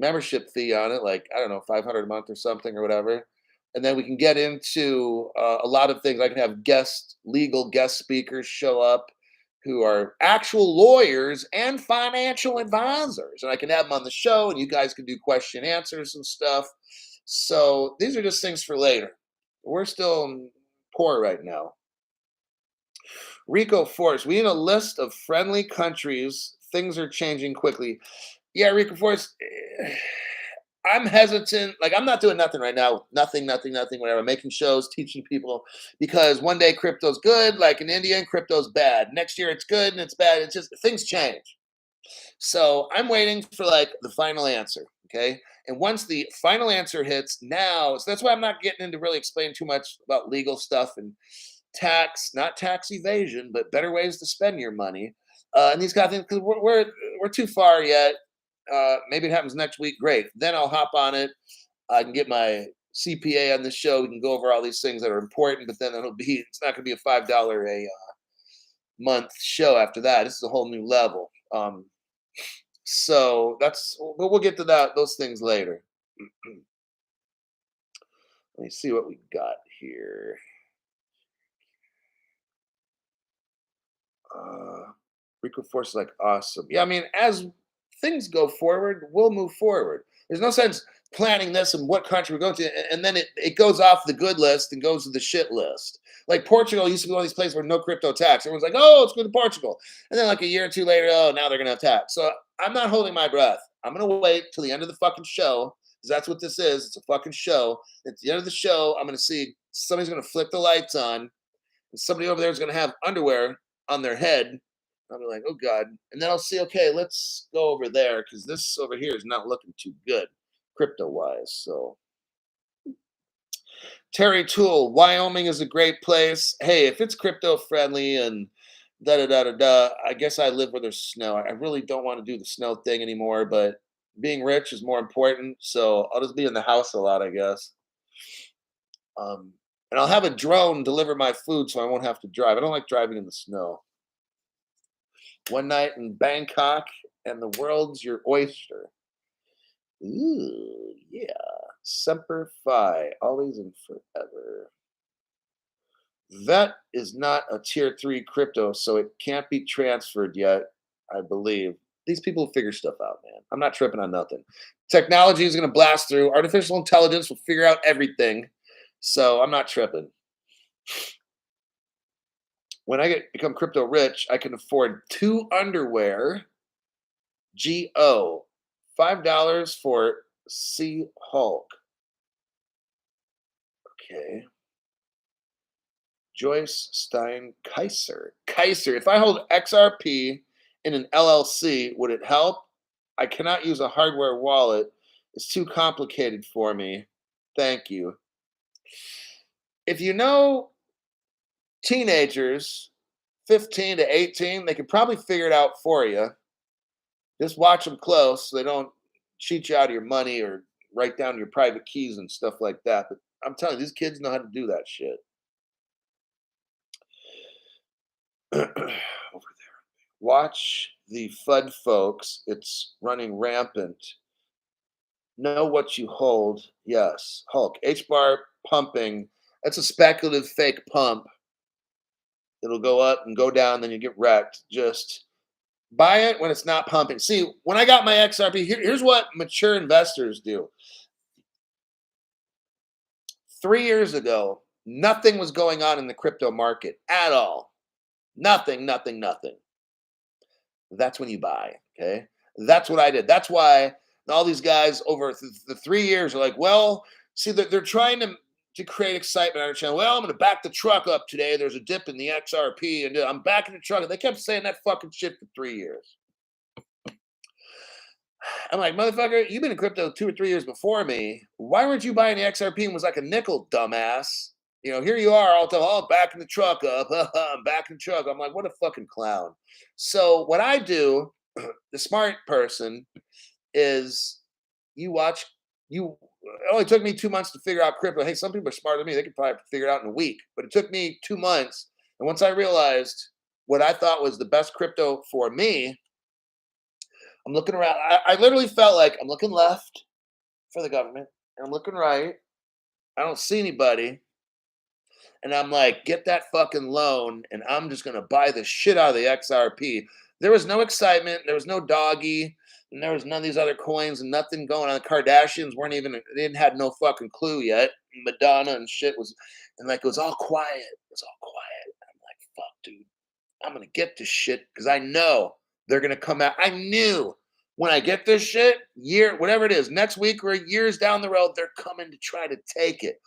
membership fee on it, like, I don't know, 500 a month or something or whatever. And then we can get into a lot of things. I can have legal guest speakers show up who are actual lawyers and financial advisors. And I can have them on the show and you guys can do question answers and stuff. So these are just things for later. We're still poor right now. Rico Force, we need a list of friendly countries. Things are changing quickly. Yeah, Rico Force, I'm hesitant. Like, I'm not doing nothing right now. Nothing, whatever. Making shows, teaching people because one day crypto's good, like in India, and crypto's bad. Next year it's good and it's bad. It's just things change. So I'm waiting for like the final answer. Okay. And once the final answer hits now, so that's why I'm not getting into really explaining too much about legal stuff and not tax evasion, but better ways to spend your money. And these kind of things, because we're too far yet. Maybe it happens next week. Great. Then I'll hop on it. I can get my CPA on the show. We can go over all these things that are important, but then it's not going to be a $5 a month show after that. This is a whole new level. So but we'll get to those things later. Let me see what we got here. Rico Force is like awesome. Yeah, I mean, as things go forward, we'll move forward. There's no sense planning this and what country we're going to, and then it goes off the good list and goes to the shit list. Like Portugal used to be one of these places where no crypto tax. Everyone's like, oh, let's go to Portugal. And then like a year or two later, oh, now they're gonna have tax. So I'm not holding my breath. I'm gonna wait till the end of the fucking show, because that's what this is. It's a fucking show. At the end of the show, I'm gonna see somebody's gonna flip the lights on, and somebody over there is gonna have underwear on their head. I'll be like, oh God. And then I'll see, okay, let's go over there because this over here is not looking too good crypto wise. So Terry Toole, Wyoming is a great place. Hey, if it's crypto friendly and da da da da da, I guess I live where there's snow. I really don't want to do the snow thing anymore, but being rich is more important. So I'll just be in the house a lot, I guess. And I'll have a drone deliver my food so I won't have to drive. I don't like driving in the snow. One night in Bangkok and the world's your oyster. Ooh, yeah. Semper Fi, always and forever. That is not a tier 3 crypto, so it can't be transferred yet, I believe. These people figure stuff out, man. I'm not tripping on nothing. Technology is going to blast through. Artificial intelligence will figure out everything. So I'm not tripping. When I become crypto rich, I can afford 2 underwear. GO. $5 for Sea Hulk. Okay. Joyce Stein Kaiser. Kaiser, if I hold XRP in an LLC, would it help? I cannot use a hardware wallet. It's too complicated for me. Thank you. If you know teenagers, 15 to 18, they could probably figure it out for you. Just watch them close so they don't cheat you out of your money or write down your private keys and stuff like that. But I'm telling you, these kids know how to do that shit. Over there. Watch the FUD folks. It's running rampant. Know what you hold. Yes. Hulk. H bar pumping. That's a speculative fake pump. It'll go up and go down, then you get wrecked. Just buy it when it's not pumping. See, when I got my XRP, here's what mature investors do. 3 years ago, nothing was going on in the crypto market at all. Nothing, nothing, nothing. That's when you buy, okay? That's what I did. That's why all these guys over the 3 years are like, well, see, they're trying to create excitement on our channel. Well, I'm going to back the truck up today. There's a dip in the XRP, and I'm backing the truck. And they kept saying that fucking shit for 3 years. I'm like, motherfucker, you've been in crypto 2 or 3 years before me. Why weren't you buying the XRP and was like a nickel, dumbass? You know, here you are, all the backing the truck up. I'm backing the truck. I'm like, what a fucking clown. So what I do, the smart person, is you watch, it only took me 2 months to figure out crypto. Hey, some people are smarter than me. They could probably figure it out in a week. But it took me 2 months. And once I realized what I thought was the best crypto for me, I'm looking around. I literally felt like I'm looking left for the government, and I'm looking right. I don't see anybody. And I'm like, get that fucking loan, and I'm just gonna buy the shit out of the XRP. There was no excitement, there was no doggy, and there was none of these other coins and nothing going on. The Kardashians weren't even, they didn't had no fucking clue yet. Madonna and shit was, and like it was all quiet. It was all quiet. I'm like, fuck, dude. I'm gonna get this shit because I know they're gonna come out. I knew when I get this shit, whatever it is, next week or years down the road, they're coming to try to take it.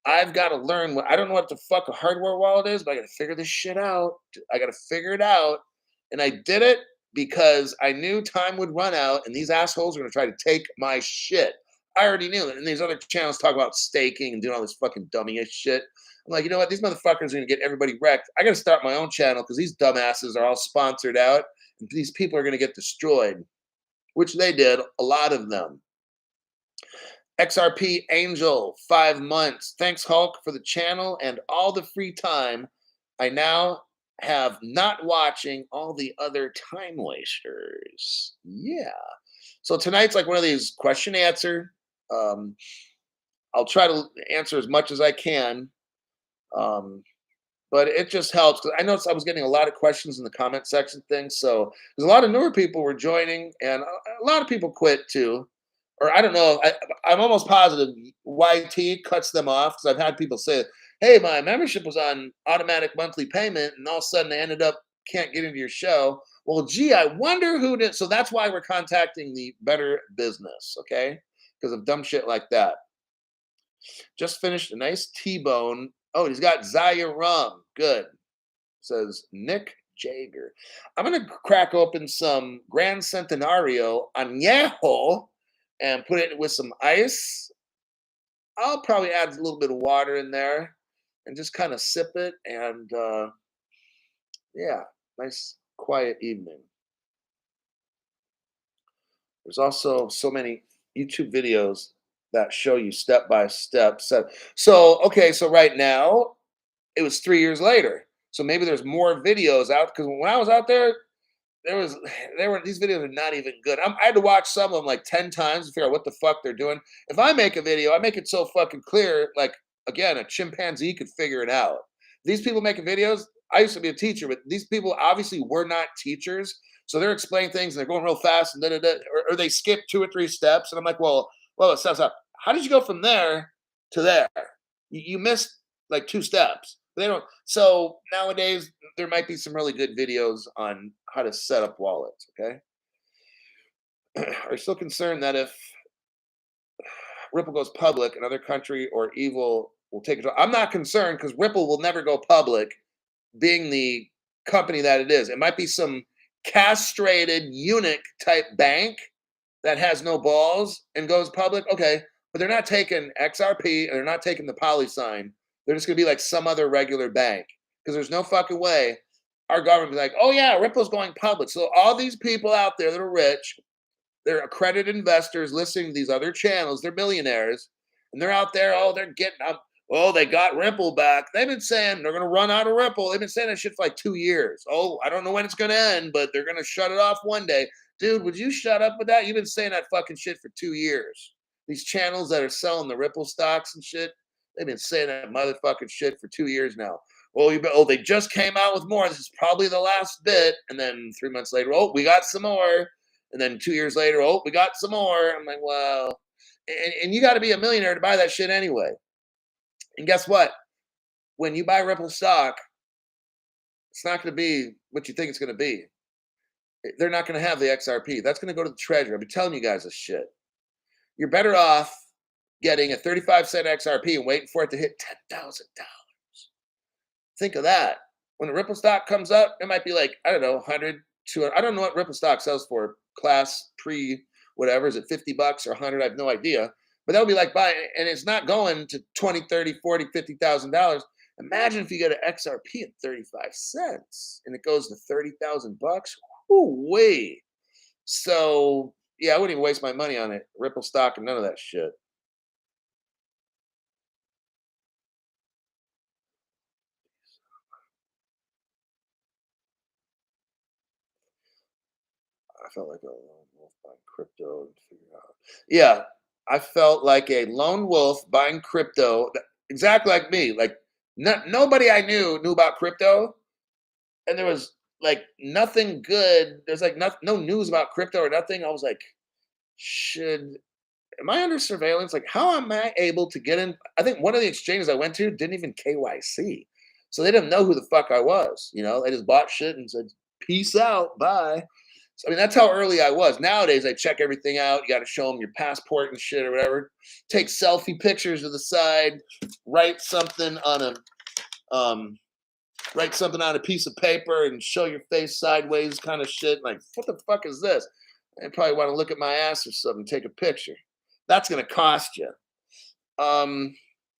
I've got to learn. I don't know what the fuck a hardware wallet is, but I got to figure this shit out. I got to figure it out. And I did it because I knew time would run out and these assholes are going to try to take my shit. I already knew it. And these other channels talk about staking and doing all this fucking dummy-ish shit. I'm like, you know what? These motherfuckers are going to get everybody wrecked. I got to start my own channel because these dumbasses are all sponsored out. And these people are going to get destroyed, which they did, a lot of them. XRP Angel, 5 months. Thanks, Hulk, for the channel and all the free time I now have not watching all the other time wasters. Yeah. So tonight's like one of these question answer. I'll try to answer as much as I can. But it just helps because I noticed I was getting a lot of questions in the comment section thing. So there's a lot of newer people were joining, and a lot of people quit too. or I don't know. I'm almost positive YT cuts them off because I've had people say, "Hey, my membership was on automatic monthly payment, and all of a sudden they ended up can't get into your show." Well, gee, I wonder who did. So that's why we're contacting the Better Business, okay? Because of dumb shit like that. Just finished a nice T-bone. Oh, he's got Zaya rum. Good. Says Nick Jager. I'm gonna crack open some Grand Centenario añejo and put it with some ice. I'll probably add a little bit of water in there and just kind of sip it. And yeah, nice quiet evening. There's also so many YouTube videos that show you step by step. So okay, so right now it was 3 years later. So maybe there's more videos out because when I was out there, there was there were these videos are not even good. I had to watch some of them like 10 times to figure out what the fuck they're doing. If I make a video, I make it so fucking clear, like again, a chimpanzee could figure it out. These people making videos, I used to be a teacher, but these people obviously were not teachers. So they're explaining things and they're going real fast and or they skip 2 or 3 steps. And I'm like, well, stop. How did you go from there to there? You missed like 2 steps. They don't. So nowadays, there might be some really good videos on how to set up wallets. Okay. Are you still concerned that if Ripple goes public, another country or evil will take it? I'm not concerned because Ripple will never go public, being the company that it is. It might be some castrated eunuch type bank that has no balls and goes public. Okay, but they're not taking XRP and they're not taking the poly sign. They're just gonna be like some other regular bank because there's no fucking way our government be like, oh yeah, Ripple's going public. So all these people out there that are rich, they're accredited investors listening to these other channels. They're millionaires, and they're out there. Oh, they're getting up. Oh, they got Ripple back. They've been saying they're going to run out of Ripple. They've been saying that shit for like 2 years. Oh, I don't know when it's going to end, but they're going to shut it off one day. Dude, would you shut up with that? You've been saying that fucking shit for 2 years. These channels that are selling the Ripple stocks and shit, they've been saying that motherfucking shit for 2 years now. Well, they just came out with more. This is probably the last bit. And then 3 months later, oh, we got some more. And then 2 years later, oh, we got some more. I'm like, well, and you got to be a millionaire to buy that shit anyway. And guess what? When you buy Ripple stock, it's not going to be what you think it's going to be. They're not going to have the XRP. That's going to go to the treasury. I've been telling you guys this shit. You're better off getting a 35-cent XRP and waiting for it to hit $10,000. Think of that. When the Ripple stock comes up, it might be like, I don't know, 100, 200. I don't know what Ripple stock sells for. Class pre whatever. Is it $50 or 100? I have no idea. But that would be like buying, and it's not going to 20, 30, 40, $50,000. Imagine if you get an XRP at 35 cents and it goes to 30,000 bucks. Woo-wee. So yeah, I wouldn't even waste my money on it. Ripple stock and none of that shit. I felt like a lone wolf buying crypto and figure out. Yeah, I felt like a lone wolf buying crypto, exactly like me. Like nobody I knew about crypto, and there was like nothing good. There's like no news about crypto or nothing. I was like, should am I under surveillance? Like, how am I able to get in? I think one of the exchanges I went to didn't even KYC, so they didn't know who the fuck I was. They just bought shit and said, "Peace out, bye." So, I mean, that's how early I was. Nowadays, I check everything out. You got to show them your passport and shit or whatever. Take selfie pictures to the side. Write something on a piece of paper and show your face sideways, kind of shit. Like, what the fuck is this? They probably want to look at my ass or something. Take a picture. That's going to cost you. The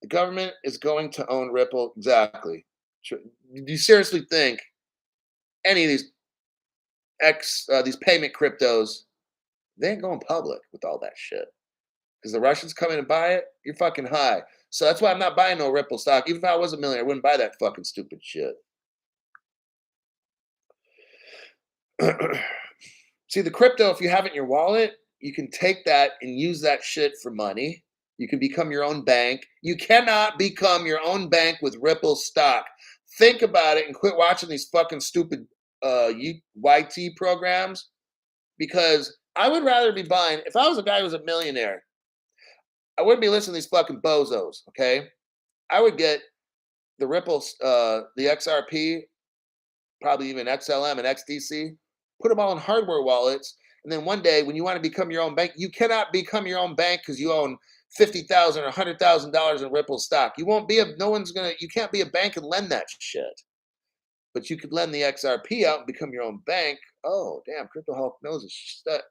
government is going to own Ripple. Exactly. Do you seriously think any of these payment cryptos, they ain't going public with all that shit? Because the Russians come in and buy it, you're fucking high. So that's why I'm not buying no Ripple stock. Even if I was a millionaire, I wouldn't buy that fucking stupid shit. See, the crypto, if you have it in your wallet, you can take that and use that shit for money. You can become your own bank. You cannot become your own bank with Ripple stock. Think about it and quit watching these fucking stupid YT programs, because I would rather be buying if I was a guy who was a millionaire, I wouldn't be listening to these fucking bozos, okay? I would get the Ripples, the XRP, probably even XLM and XDC, put them all in hardware wallets. And then one day when you want to become your own bank, you cannot become your own bank because you own 50,000 or $100,000 in Ripple stock. You won't be no one's gonna, you can't be a bank and lend that shit. But you could lend the XRP out and become your own bank. Oh, damn, Crypto Hulk knows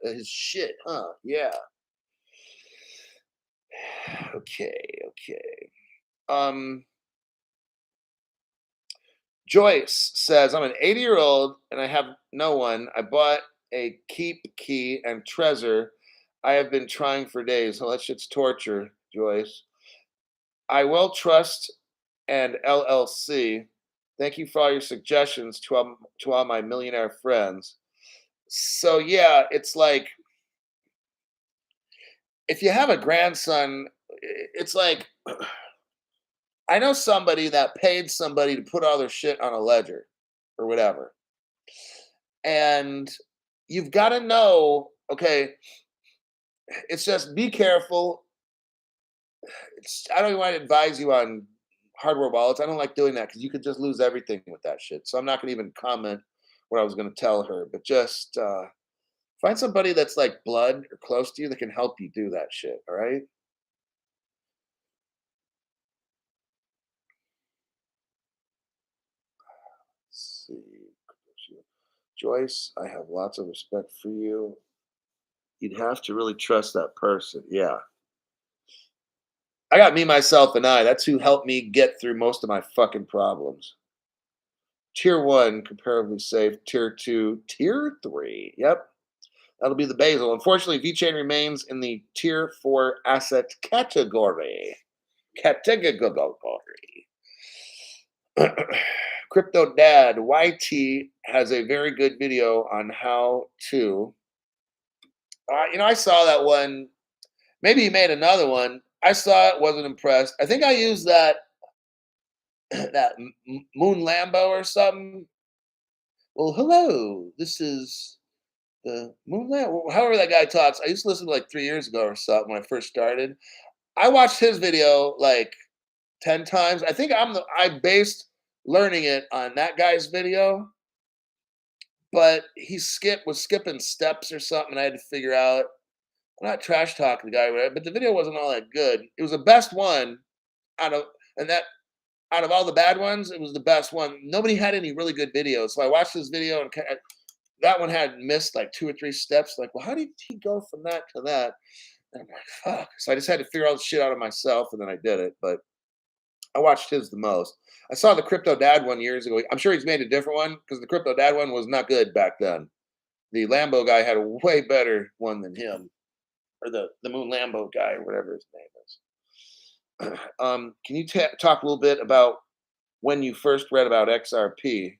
his shit, huh? Yeah. Okay, okay. Um, Joyce says, I'm an 80-year-old and I have no one. I bought a keep key and treasure. I have been trying for days. Oh, that shit's torture, Joyce. I will trust and LLC. Thank you for all your suggestions to all my millionaire friends. So yeah, it's like if you have a grandson, it's like I know somebody that paid somebody to put all their shit on a ledger or whatever. And you've got to know, okay, it's just be careful. I don't even want to advise you on hardware wallets. I don't like doing that because you could just lose everything with that shit. So I'm not going to even comment what I was going to tell her, but just find somebody that's like blood or close to you that can help you do that shit. All right. Let's see. Joyce, I have lots of respect for you. You'd have to really trust that person. Yeah. I got me, myself, and I. That's who helped me get through most of my fucking problems. Tier one, comparably safe. Tier two, tier three. Yep. That'll be the Basil. Unfortunately, VeChain remains in the tier four asset category. Category. Crypto Dad YT has a very good video on how to. I saw that one. Maybe he made another one. I saw it, wasn't impressed. I think I used that that Moon Lambo or something. Well, hello. This is the Moon Lambo. However that guy talks. I used to listen to like 3 years ago or something when I first started. I watched his video like 10 times. I think I based learning it on that guy's video, but was skipping steps or something. I had to figure out. I'm not trash talking the guy, but the video wasn't all that good. It was the best one out of and that out of all the bad ones, it was the best one. Nobody had any really good videos. So I watched this video and that one had missed like 2 or 3 steps. Like, well, how did he go from that to that? And I'm like, fuck. So I just had to figure all the shit out of myself, and then I did it. But I watched his the most. I saw the Crypto Dad one years ago. I'm sure he's made a different one because the Crypto Dad one was not good back then. The Lambo guy had a way better one than him, or the Moon Lambo guy, or whatever his name is. Can you talk a little bit about when you first read about XRP?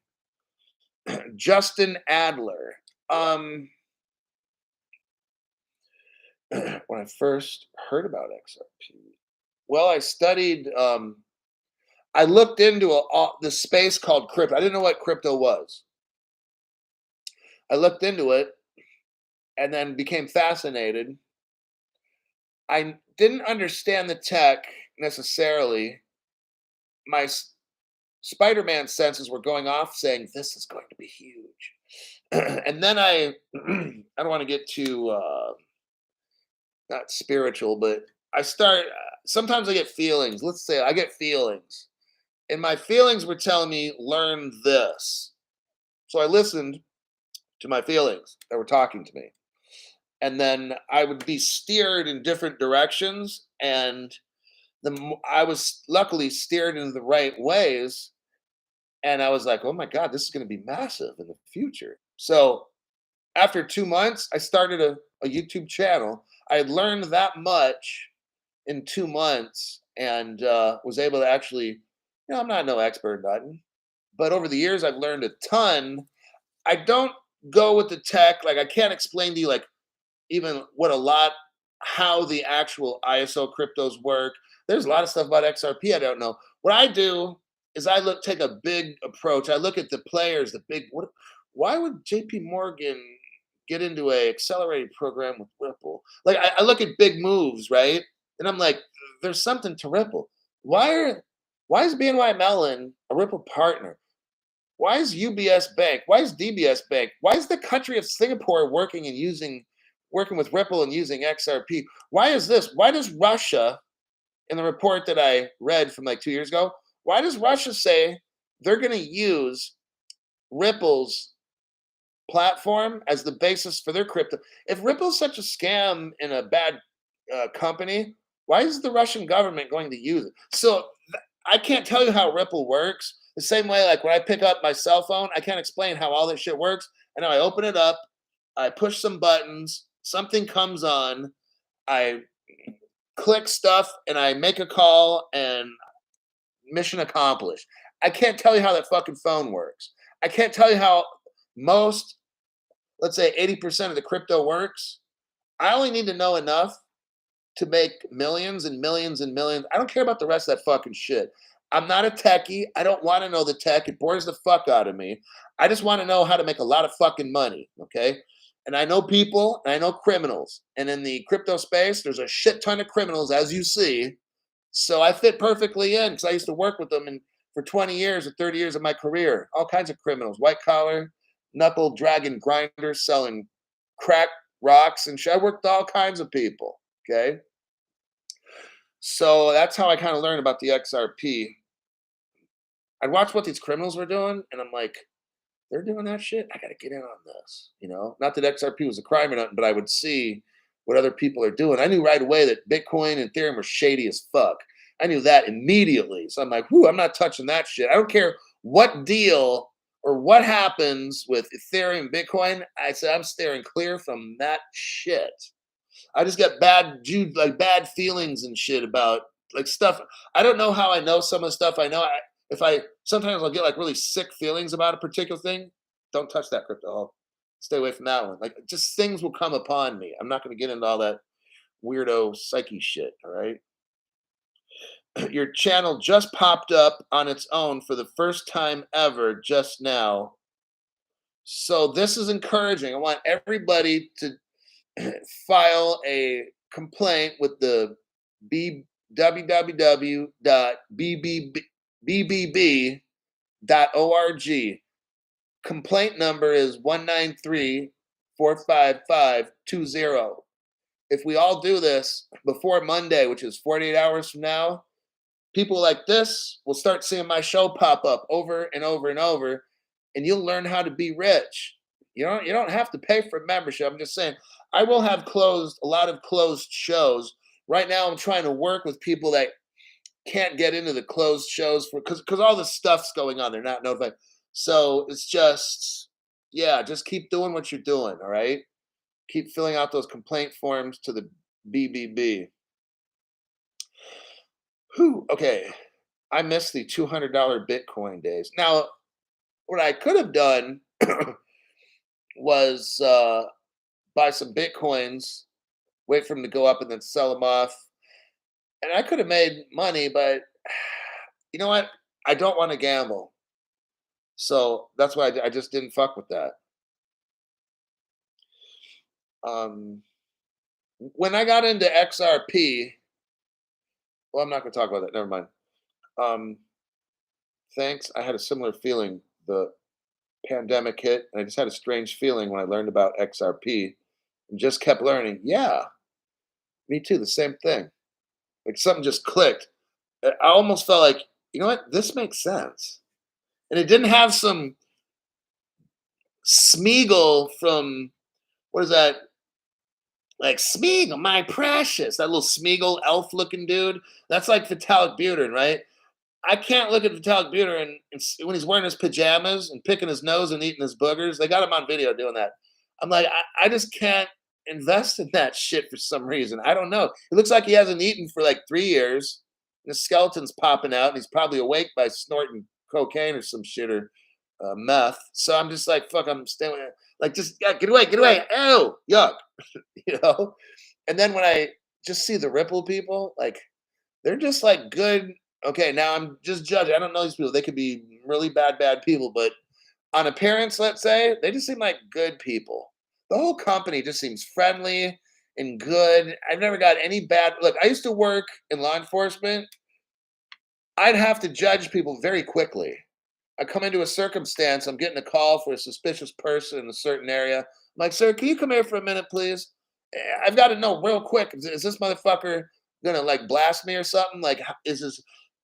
Justin Adler. When I first heard about XRP, well, I studied. I looked into the space called crypto. I didn't know what crypto was. I looked into it and then became fascinated. I didn't understand the tech necessarily. My Spider-Man senses were going off saying this is going to be huge. And then I don't want to get too not spiritual, but I start sometimes I get feelings. Let's say I get feelings. And my feelings were telling me learn this. So I listened to my feelings that were talking to me. And then I would be steered in different directions and I was luckily steered in the right ways. And I was like, oh my God, this is going to be massive in the future. So after 2 months, I started a YouTube channel. I had learned that much in 2 months and was able to actually, I'm not no expert, nothing. But over the years, I've learned a ton. I don't go with the tech. Like, I can't explain to you, like, even how the actual ISO cryptos work. There's a lot of stuff about XRP I don't know. What I do is take a big approach. I look at the players, why would JP Morgan get into a accelerated program with Ripple. Like I look at big moves, right? And I'm like, there's something to Ripple. Why are why is BNY Mellon a Ripple partner? Why is UBS Bank? Why is DBS Bank? Why is the country of Singapore working with Ripple and using XRP? Why is this? Why does Russia, in the report that I read from like 2 years ago, why does Russia say they're going to use Ripple's platform as the basis for their crypto? If Ripple's such a scam and a bad company, why is the Russian government going to use it? So I can't tell you how Ripple works. The same way, like when I pick up my cell phone, I can't explain how all this shit works. I know I open it up, I push some buttons, something comes on, I click stuff, and I make a call, and mission accomplished. I can't tell you how that fucking phone works. I can't tell you how most, let's say 80% of the crypto works. I only need to know enough to make millions and millions and millions. I don't care about the rest of that fucking shit. I'm not a techie. I don't want to know the tech. It bores the fuck out of me. I just want to know how to make a lot of fucking money. Okay. And I know people and I know criminals. And in the crypto space, there's a shit ton of criminals, as you see. So I fit perfectly in because I used to work with them for 20 years or 30 years of my career. All kinds of criminals, white collar, knuckle dragging grinders selling crack rocks and shit. I worked with all kinds of people. Okay. So that's how I kind of learned about the XRP. I'd watch what these criminals were doing, and I'm like, they're doing that shit. I got to get in on this. Not that XRP was a crime or nothing, but I would see what other people are doing. I knew right away that Bitcoin and Ethereum were shady as fuck. I knew that immediately. So I'm like, whoo, I'm not touching that shit. I don't care what deal or what happens with Ethereum, Bitcoin. I said, I'm steering clear from that shit. I just get bad feelings and shit about like stuff. I don't know how I know some of the stuff I know. If I sometimes I'll get like really sick feelings about a particular thing. Don't touch that crypto. Stay away from that one. Like just things will come upon me. I'm not going to get into all that weirdo psyche shit. All right. Your channel just popped up on its own for the first time ever just now. So this is encouraging. I want everybody to file a complaint with the www.bbb.org. Complaint number is 193-455-20. If we all do this before Monday, which is 48 hours from now, people like this will start seeing my show pop up over and over and over, and you'll learn how to be rich. You don't have to pay for membership. I'm just saying, I will have a lot of closed shows. Right now, I'm trying to work with people that can't get into the closed shows because all the stuff's going on. They're not notified. So it's just, yeah, just keep doing what you're doing. All right. Keep filling out those complaint forms to the BBB. Whew, okay. I miss the $200 Bitcoin days. Now, what I could have done was buy some Bitcoins, wait for them to go up, and then sell them off. And I could have made money, but you know what? I don't want to gamble. So that's why I just didn't fuck with that. When I got into XRP, well, I'm not going to talk about that. Never mind. Um, thanks. I had a similar feeling. The pandemic hit, and I just had a strange feeling when I learned about XRP and just kept learning. Yeah, me too. The same thing. Like something just clicked. I almost felt like, you know what? This makes sense. And it didn't have some Smeagol from, what is that? Like Smeagol, my precious. That little Smeagol elf looking dude. That's like Vitalik Buterin, right? I can't look at Vitalik Buterin when he's wearing his pajamas and picking his nose and eating his boogers. They got him on video doing that. I'm like, I just can't invest in that shit for some reason. I don't know. It looks like he hasn't eaten for like 3 years. And his skeleton's popping out, and he's probably awake by snorting cocaine or some shit or meth. So I'm just like, fuck, I'm staying. Like, just yeah, get away, get away. Ew, yuck. And then when I just see the Ripple people, like, they're just like good. Okay, now I'm just judging. I don't know these people. They could be really bad people, but on appearance, let's say, they just seem like good people. The whole company just seems friendly and good. I've never got any bad look. I used to work in law enforcement. I'd have to judge people very quickly. I come into a circumstance, I'm getting a call for a suspicious person in a certain area. I'm like, sir, can you come here for a minute, please? I've got to know real quick. Is this motherfucker gonna like blast me or something? Like, is this?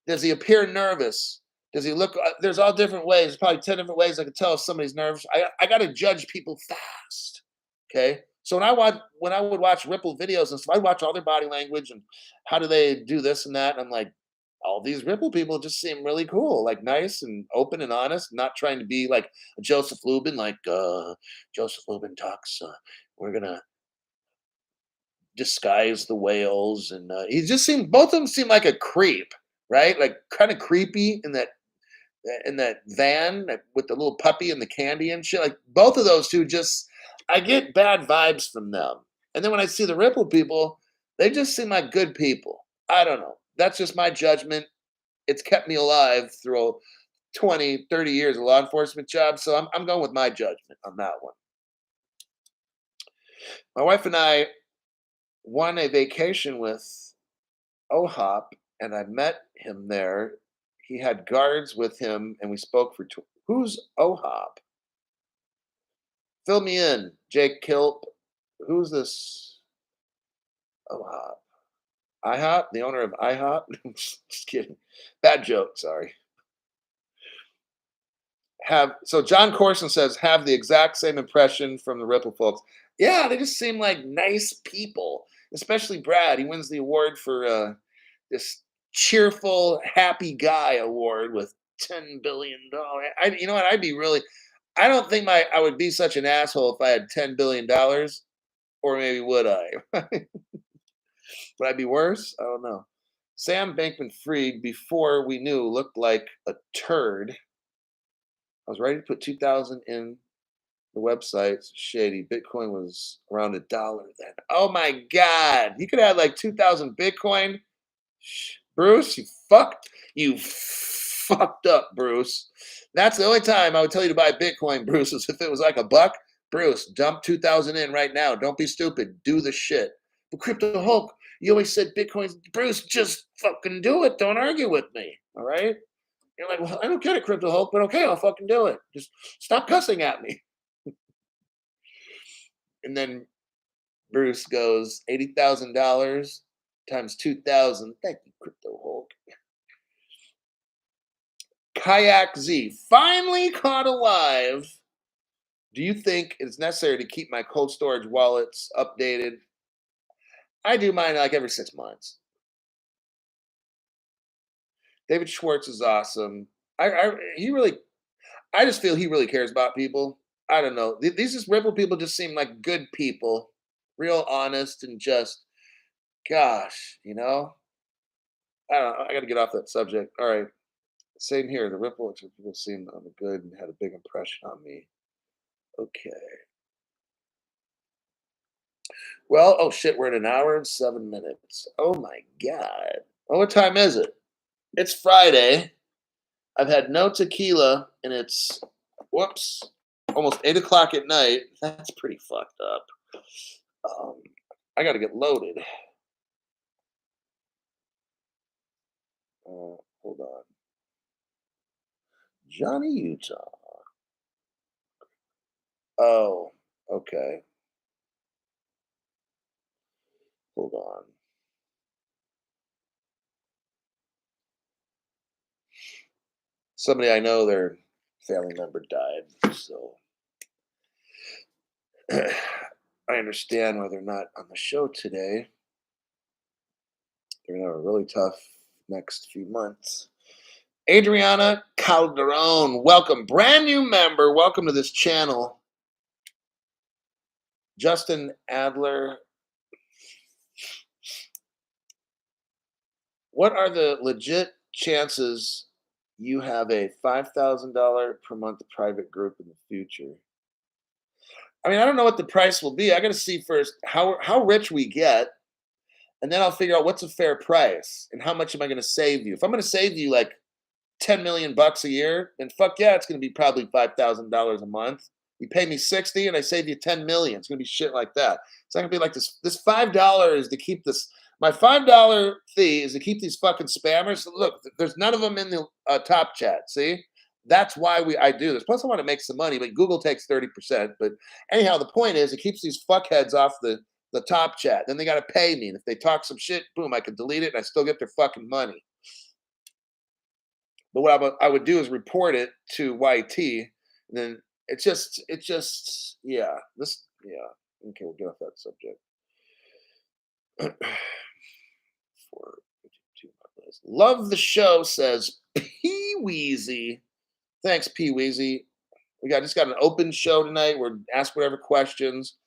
Does he appear nervous? Does he look? There's all different ways. There's probably 10 different ways I can tell if somebody's nervous. I got to judge people fast. Okay. So when I would watch Ripple videos and stuff, I watch all their body language and how do they do this and that. And I'm like, all these Ripple people just seem really cool, like nice and open and honest, not trying to be like a Joseph Lubin, like Joseph Lubin talks. We're gonna disguise the whales, and he just seemed both of them seem like a creep, right? Like kind of creepy in that van with the little puppy and the candy and shit. Like both of those two, just I get bad vibes from them. And then when I see the Ripple people, they just seem like good people. I don't know. That's just my judgment. It's kept me alive through 20, 30 years of law enforcement job. So I'm going with my judgment on that one. My wife and I won a vacation with OHOP, and I met him there. He had guards with him, and we spoke for who's OHOP? Fill me in, Jake Kilp. Who's this OHOP? IHOP, the owner of IHOP? Just kidding. Bad joke, sorry. John Corson says have the exact same impression from the Ripple folks. Yeah, they just seem like nice people, especially Brad. He wins the award for this cheerful, happy guy award with $10 billion. You know what? I'd be really. I don't think I would be such an asshole if I had $10 billion, or maybe would I? Would I be worse? I don't know. Sam Bankman-Fried, before we knew, looked like a turd. I was ready to put 2,000 in the website's shady. Bitcoin was around $1 then. Oh my God. You could have like 2,000 Bitcoin. Bruce, you fucked up, Bruce. That's the only time I would tell you to buy Bitcoin, Bruce, is if it was like $1. Bruce, dump 2,000 in right now. Don't be stupid. Do the shit. But Crypto Hulk, you always said Bitcoin's Bruce, just fucking do it. Don't argue with me. All right? You're like, well, I don't get it, Crypto Hulk, but okay, I'll fucking do it. Just stop cussing at me. And then Bruce goes, $80,000 times 2,000. Thank you, Crypto Hulk. Kayak Z, finally caught alive. Do you think it's necessary to keep my cold storage wallets updated? I do mine like every 6 months. David Schwartz is awesome. I just feel he really cares about people. I don't know. These just Ripple people just seem like good people, real honest and just, gosh, you know. I don't know. I got to get off that subject. All right. Same here. The Ripple people seemed on the good and had a big impression on me. Okay. Well, oh shit, we're at an hour and 7 minutes. Oh my God. Oh, what time is it? It's Friday. I've had no tequila and it's, whoops, almost 8 o'clock at night. That's pretty fucked up. Um, I got to get loaded. Hold on. Johnny Utah. Oh, okay. Hold on. Somebody I know, their family member died. So I understand why they're not on the show today. They're going to have a really tough next few months. Adriana Calderon, welcome. Brand new member. Welcome to this channel. Justin Adler. What are the legit chances you have a $5,000 per month private group in the future? I mean, I don't know what the price will be. I got to see first how rich we get, and then I'll figure out what's a fair price and how much am I going to save you. If I'm going to save you like $10 million a year, then fuck yeah, it's going to be probably $5,000 a month. You pay me 60 and I save you 10 million. It's gonna be shit like that. It's not gonna be like this $5 to keep this. My $5 fee is to keep these fucking spammers. Look, there's none of them in the top chat. See, that's why I do this. Plus, I want to make some money, but Google takes 30%. But anyhow, the point is, it keeps these fuckheads off the top chat. Then they got to pay me, and if they talk some shit, boom, I can delete it, and I still get their fucking money. But what I would do is report it to YT, and then yeah, yeah. Okay, we'll get off that subject. For love the show, says Pee Weezy. Thanks, Pee Weezy. We just got an open show tonight. We're ask whatever questions.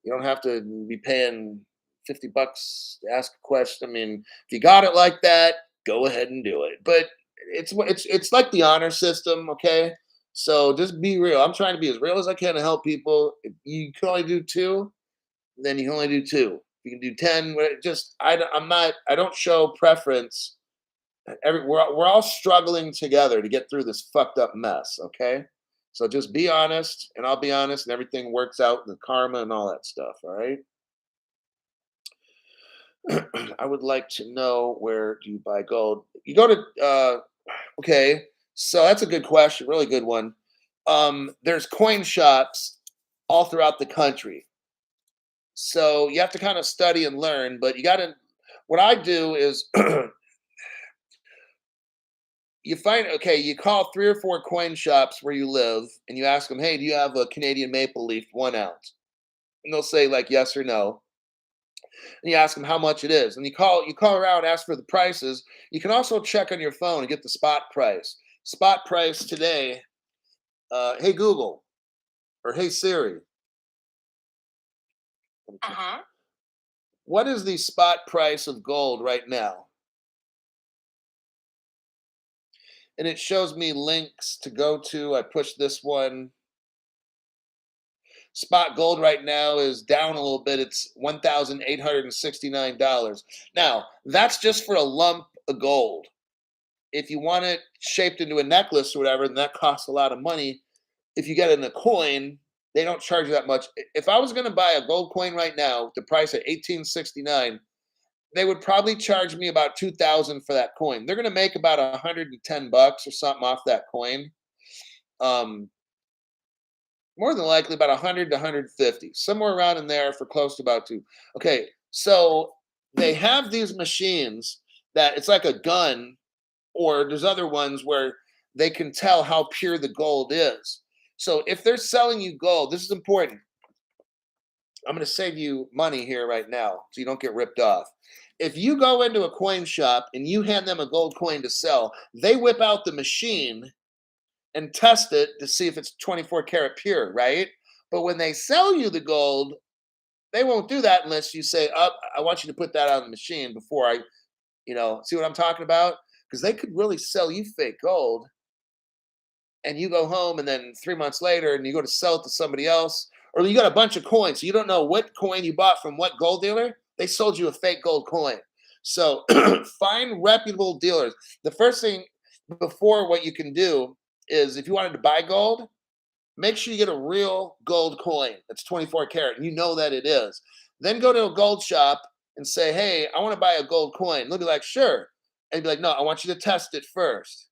You don't have to be paying $50 to ask a question. I mean, if you got it like that, go ahead and do it. But it's like the honor system, okay? So just be real. I'm trying to be as real as I can to help people. If you can only do two, then you can only do two. You can do 10. I don't show preference. We're all struggling together to get through this fucked up mess, okay? So just be honest, and I'll be honest, and everything works out, the karma and all that stuff, all right? I would like to know, where do you buy gold? You go to okay, so that's a good question, really good one. There's coin shops all throughout the country. So you have to kind of study and learn, but what I do is you call 3 or 4 coin shops where you live and you ask them, hey, do you have a Canadian maple leaf 1 ounce? And they'll say like yes or no. And you ask them how much it is. And you call around, ask for the prices. You can also check on your phone and get the spot price. Spot price today, hey Google, or hey Siri. Uh-huh. What is the spot price of gold right now? And it shows me links to go to. I push this one. Spot gold right now is down a little bit. It's $1,869. Now, that's just for a lump of gold. If you want it shaped into a necklace or whatever, then that costs a lot of money. If you get it in a coin, they don't charge you that much. If I was going to buy a gold coin right now, the price at 1869, they would probably charge me about 2,000 for that coin. They're going to make about $110 or something off that coin. More than likely about 100 to 150, somewhere around in there, for close to about two. Okay, so they have these machines that it's like a gun, or there's other ones where they can tell how pure the gold is. So if they're selling you gold, this is important. I'm going to save you money here right now so you don't get ripped off. If you go into a coin shop and you hand them a gold coin to sell, they whip out the machine and test it to see if it's 24 karat pure, right? But when they sell you the gold, they won't do that unless you say, "Oh, I want you to put that on the machine before I, see what I'm talking about?" Because they could really sell you fake gold, and you go home, and then 3 months later, and you go to sell it to somebody else, or you got a bunch of coins, so you don't know what coin you bought from what gold dealer. They sold you a fake gold coin. So find reputable dealers. The first thing before, what you can do is, if you wanted to buy gold, make sure you get a real gold coin that's 24 karat and you know that it is. Then go to a gold shop and say, hey, I want to buy a gold coin. They'll be like, sure. And be like, no, I want you to test it first.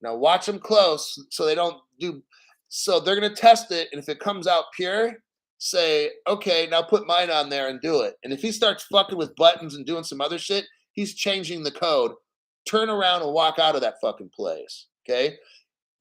Now watch them close so they don't do. So they're going to test it. And if it comes out pure, say, okay, now put mine on there and do it. And if he starts fucking with buttons and doing some other shit, he's changing the code. Turn around and walk out of that fucking place. Okay.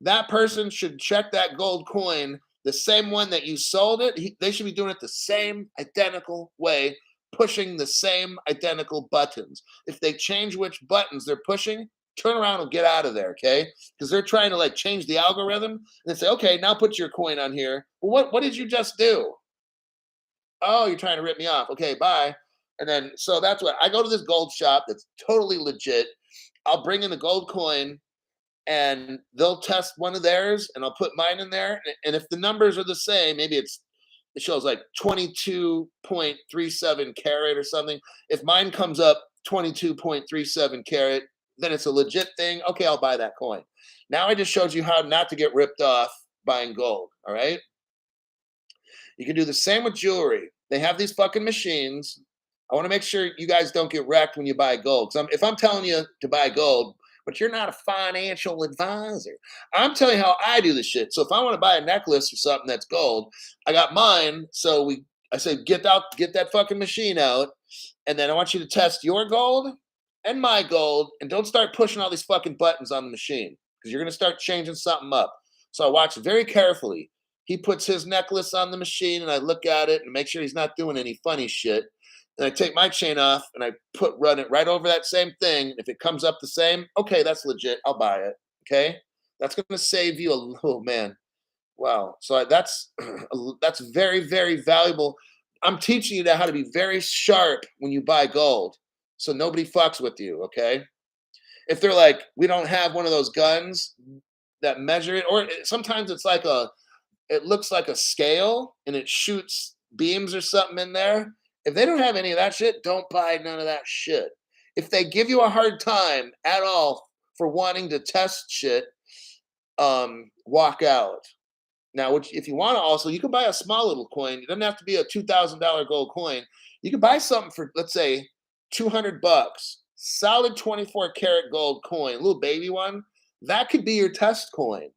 That person should check that gold coin, the same one that you sold it. They should be doing it the same identical way, pushing the same identical buttons. If they change which buttons they're pushing, turn around and get out of there, okay? Because they're trying to like change the algorithm and they say, okay, now put your coin on here. Well, what did you just do? Oh, you're trying to rip me off. Okay, bye. And then, so that's what I go to this gold shop that's totally legit. I'll bring in the gold coin and they'll test one of theirs and I'll put mine in there. And if the numbers are the same, maybe it shows like 22.37 carat or something. If mine comes up 22.37 carat, then it's a legit thing. Okay, I'll buy that coin. Now I just showed you how not to get ripped off buying gold. All right. You can do the same with jewelry. They have these fucking machines. I want to make sure you guys don't get wrecked when you buy gold. If I'm telling you to buy gold, but you're not a financial advisor, I'm telling you how I do the shit. So if I want to buy a necklace or something that's gold, I got mine. I say, get that fucking machine out, and then I want you to test your gold and my gold, and don't start pushing all these fucking buttons on the machine because you're gonna start changing something up. So I watch very carefully. He puts his necklace on the machine, and I look at it and make sure he's not doing any funny shit. And I take my chain off and I run it right over that same thing. If it comes up the same, okay, that's legit. I'll buy it. Okay, that's gonna save you a little man. Wow. So that's that's very, very valuable. I'm teaching you how to be very sharp when you buy gold, so nobody fucks with you. Okay. If they're like, we don't have one of those guns that measure it, or sometimes it looks like a scale and it shoots beams or something in there. If they don't have any of that shit, don't buy none of that shit. If they give you a hard time at all for wanting to test shit, walk out. Now, if you want to also, you can buy a small little coin. It doesn't have to be a $2,000 gold coin. You can buy something for, let's say, $200, solid 24 karat gold coin, a little baby one. That could be your test coin.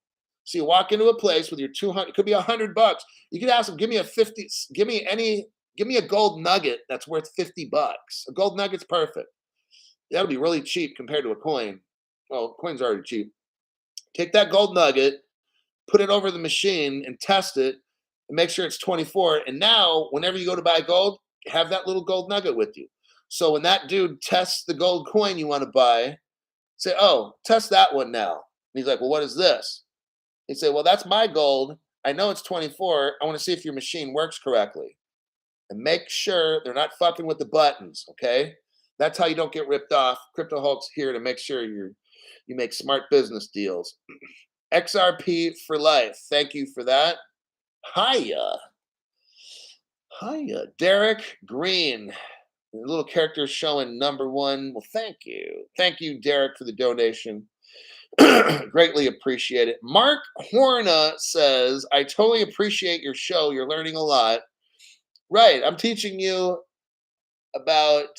So you walk into a place with your 200, it could be $100. You could ask them, give me a 50, give me a gold nugget that's worth $50. A gold nugget's perfect. That'll be really cheap compared to a coin. Well, coin's already cheap. Take that gold nugget, put it over the machine and test it and make sure it's 24. And now, whenever you go to buy gold, have that little gold nugget with you. So when that dude tests the gold coin you want to buy, say, oh, test that one now. And he's like, well, what is this? He'd say, well, that's my gold. I know it's 24. I want to see if your machine works correctly. And make sure they're not fucking with the buttons, okay? That's how you don't get ripped off. Crypto Hulk's here to make sure you make smart business deals. XRP for life. Thank you for that. Hiya. Hiya. Derek Green. The little character showing number one. Well, thank you. Thank you, Derek, for the donation. Greatly appreciate it. Mark Horna says, I totally appreciate your show. You're learning a lot. Right. I'm teaching you about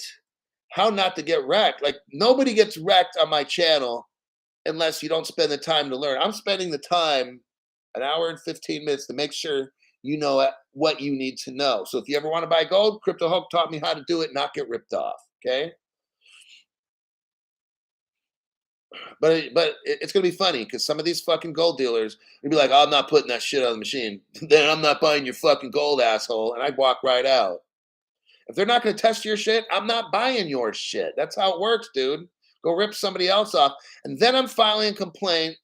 how not to get wrecked. Like, nobody gets wrecked on my channel unless you don't spend the time to learn. I'm spending the time, an hour and 15 minutes, to make sure you know what you need to know. So if you ever want to buy gold, Crypto Hulk taught me how to do it, not get ripped off. Okay. But it's gonna be funny because some of these fucking gold dealers will be like, oh, I'm not putting that shit on the machine. Then I'm not buying your fucking gold, asshole. And I walk right out. If they're not gonna test your shit, I'm not buying your shit. That's how it works, dude. Go rip somebody else off. And then I'm filing a complaint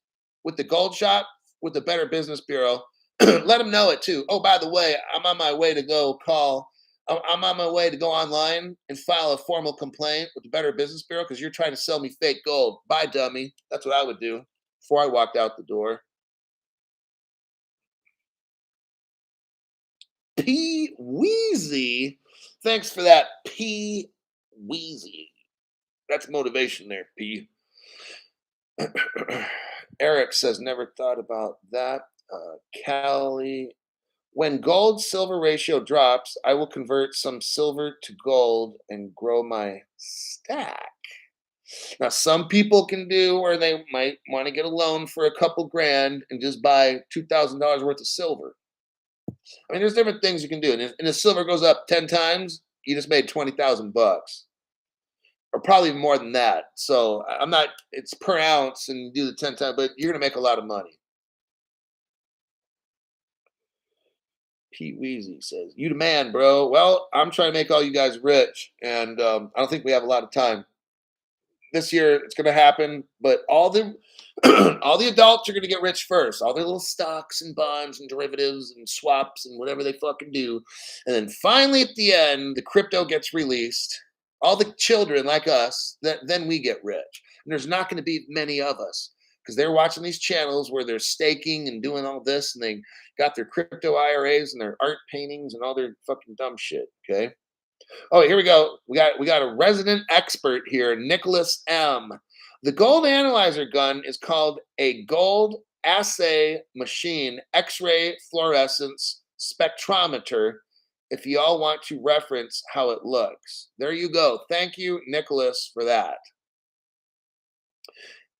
with the gold shop, with the Better Business Bureau. Let them know it too. Oh, by the way, I'm on my way to go online and file a formal complaint with the Better Business Bureau because you're trying to sell me fake gold. Bye, dummy. That's what I would do before I walked out the door. P. Wheezy. Thanks for that, P. Wheezy. That's motivation there, P. Eric says, never thought about that. Callie, when gold silver ratio drops, I will convert some silver to gold and grow my stack. Now, some people can do, or they might want to get a loan for a couple grand and just buy $2,000 worth of silver. I mean, there's different things you can do. And if silver goes up 10 times, you just made 20,000 bucks. Or probably more than that. So I'm not, it's per ounce and do the 10 times, but you're going to make a lot of money. Pete Weezy says, you the man, bro. Well, I'm trying to make all you guys rich. And I don't think we have a lot of time. This year it's going to happen, but all the all the adults are going to get rich first. All their little stocks and bonds and derivatives and swaps and whatever they fucking do. And then finally at the end, the crypto gets released. All the children like us, then we get rich. And there's not going to be many of us because they're watching these channels where they're staking and doing all this, and they got their crypto IRAs and their art paintings and all their fucking dumb shit. Okay. Oh, here we go. We got a resident expert here, Nicholas M. The gold analyzer gun is called a gold assay machine, X-ray fluorescence spectrometer if you all want to reference how it looks. There you go. Thank you, Nicholas, for that.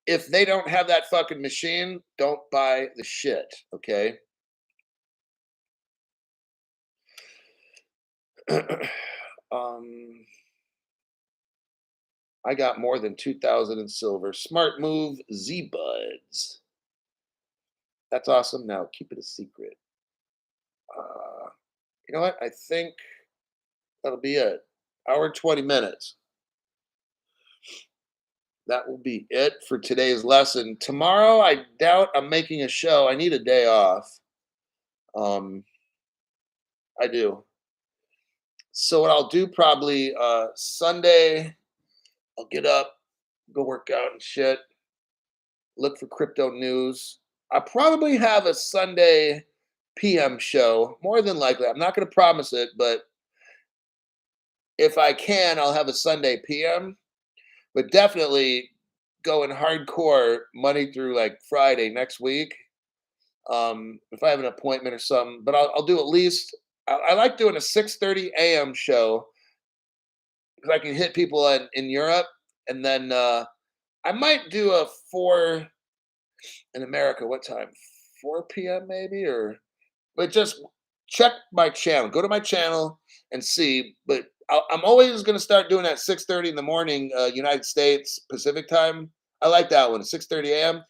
If they don't have that fucking machine, don't buy the shit, okay? um, I got more than 2,000 in silver. Smart move, Z Buds. That's awesome. Now keep it a secret. Uh, you know what? I think that'll be it. Hour 20 minutes. That will be it for today's lesson. Tomorrow, I doubt I'm making a show. I need a day off. Um, I do. So what I'll do probably Sunday, I'll get up, go work out and shit. Look for crypto news. I probably have a Sunday PM show, more than likely. I'm not going to promise it, but if I can, I'll have a Sunday PM. But definitely going hardcore Monday through like Friday next week. If I have an appointment or something, but I'll do at least. I like doing a 6:30 a.m. show because I can hit people in Europe, and then I might do a 4 in America. What time? 4 p.m. maybe, or but just check my channel. Go to my channel and see. But I'm always going to start doing that 6:30 in the morning, United States Pacific time. I like that one, 6:30 a.m.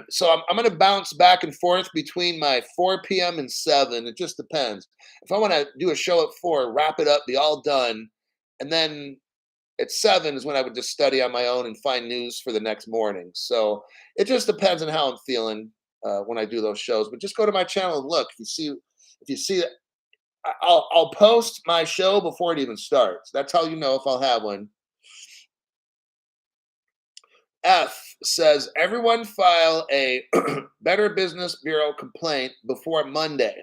So I'm going to bounce back and forth between my 4 p.m. and 7. It just depends. If I want to do a show at 4, wrap it up, be all done, and then at 7 is when I would just study on my own and find news for the next morning. So it just depends on how I'm feeling when I do those shows. But just go to my channel and look. If you see, I'll post my show before it even starts. That's how you know if I'll have one. F says everyone file a Better Business Bureau complaint before Monday.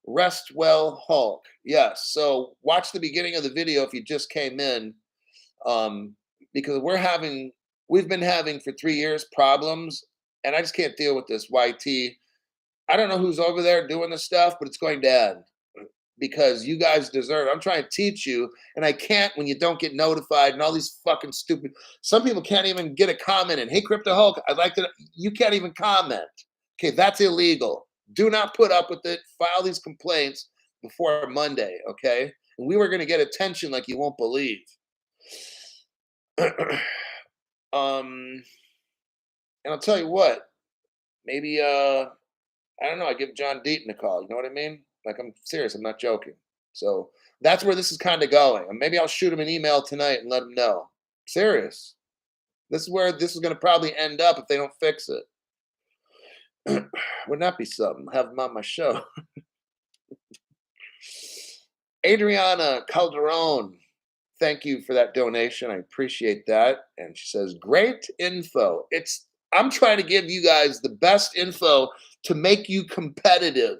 Rest well, Hulk. Yes. So watch the beginning of the video if you just came in, because we've been having for 3 years problems, and I just can't deal with this YT. I don't know who's over there doing this stuff, but it's going to end because you guys deserve it. I'm trying to teach you, and I can't when you don't get notified and all these fucking stupid. Some people can't even get a comment in. Hey, Crypto Hulk, I'd like to. You can't even comment. Okay, that's illegal. Do not put up with it. File these complaints before Monday, okay? And we were going to get attention like you won't believe. And I'll tell you what. Maybe I don't know. I give John Deaton a call. You know what I mean? Like, I'm serious. I'm not joking. So that's where this is kind of going. And maybe I'll shoot him an email tonight and let him know. Serious. This is where this is going to probably end up if they don't fix it. Wouldn't that be something? Have him on my show. Adriana Calderon, thank you for that donation. I appreciate that. And she says, great info. I'm trying to give you guys the best info to make you competitive,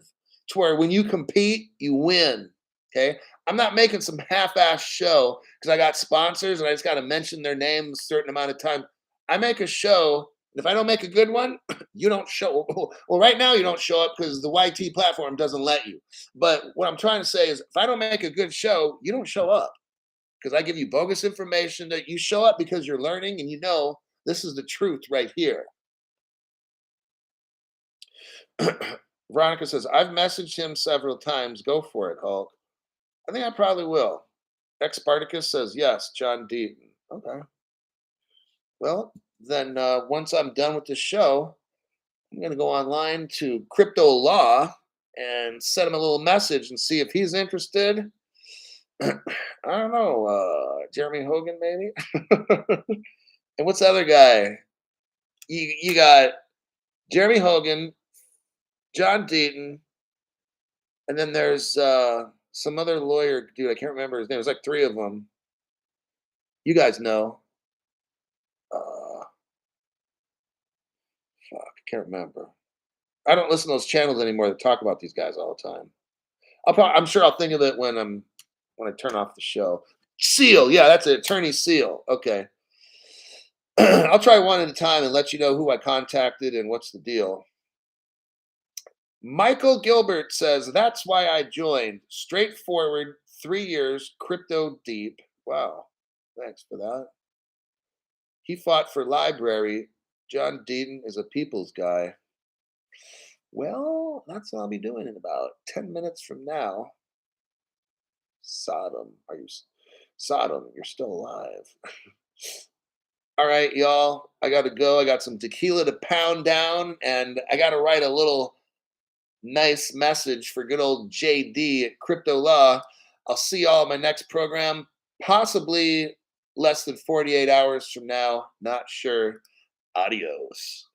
to where when you compete, you win. Okay. I'm not making some half-ass show because I got sponsors and I just got to mention their name a certain amount of time. I make a show, and if I don't make a good one, you don't show. Well, right now you don't show up because the YT platform doesn't let you. But what I'm trying to say is, if I don't make a good show, you don't show up because I give you bogus information. That you show up because you're learning and you know this is the truth right here. Veronica says, I've messaged him several times. Go for it, Hulk. I think I probably will. Ex Spartacus says, yes, John Deaton. Okay. Well, then once I'm done with the show, I'm going to go online to Crypto Law and send him a little message and see if he's interested. I don't know. Jeremy Hogan, maybe? And what's the other guy? You got Jeremy Hogan, John Deaton, and then there's some other lawyer dude. I can't remember his name. There's like 3 of them. You guys know. Fuck, I can't remember. I don't listen to those channels anymore that talk about these guys all the time. I'm sure I'll think of it when I turn off the show. Seal, yeah, that's it. Attorney Seal. Okay. I'll try one at a time and let you know who I contacted and what's the deal. Michael Gilbert says, that's why I joined. Straightforward, 3 years, crypto deep. Wow. Thanks for that. He fought for library. John Deaton is a people's guy. Well, that's what I'll be doing in about 10 minutes from now. Sodom. Sodom, you're still alive. All right, y'all. I got to go. I got some tequila to pound down, and I got to write a little nice message for good old JD at Crypto Law. I'll see y'all in my next program, possibly less than 48 hours from now. Not sure. Adios.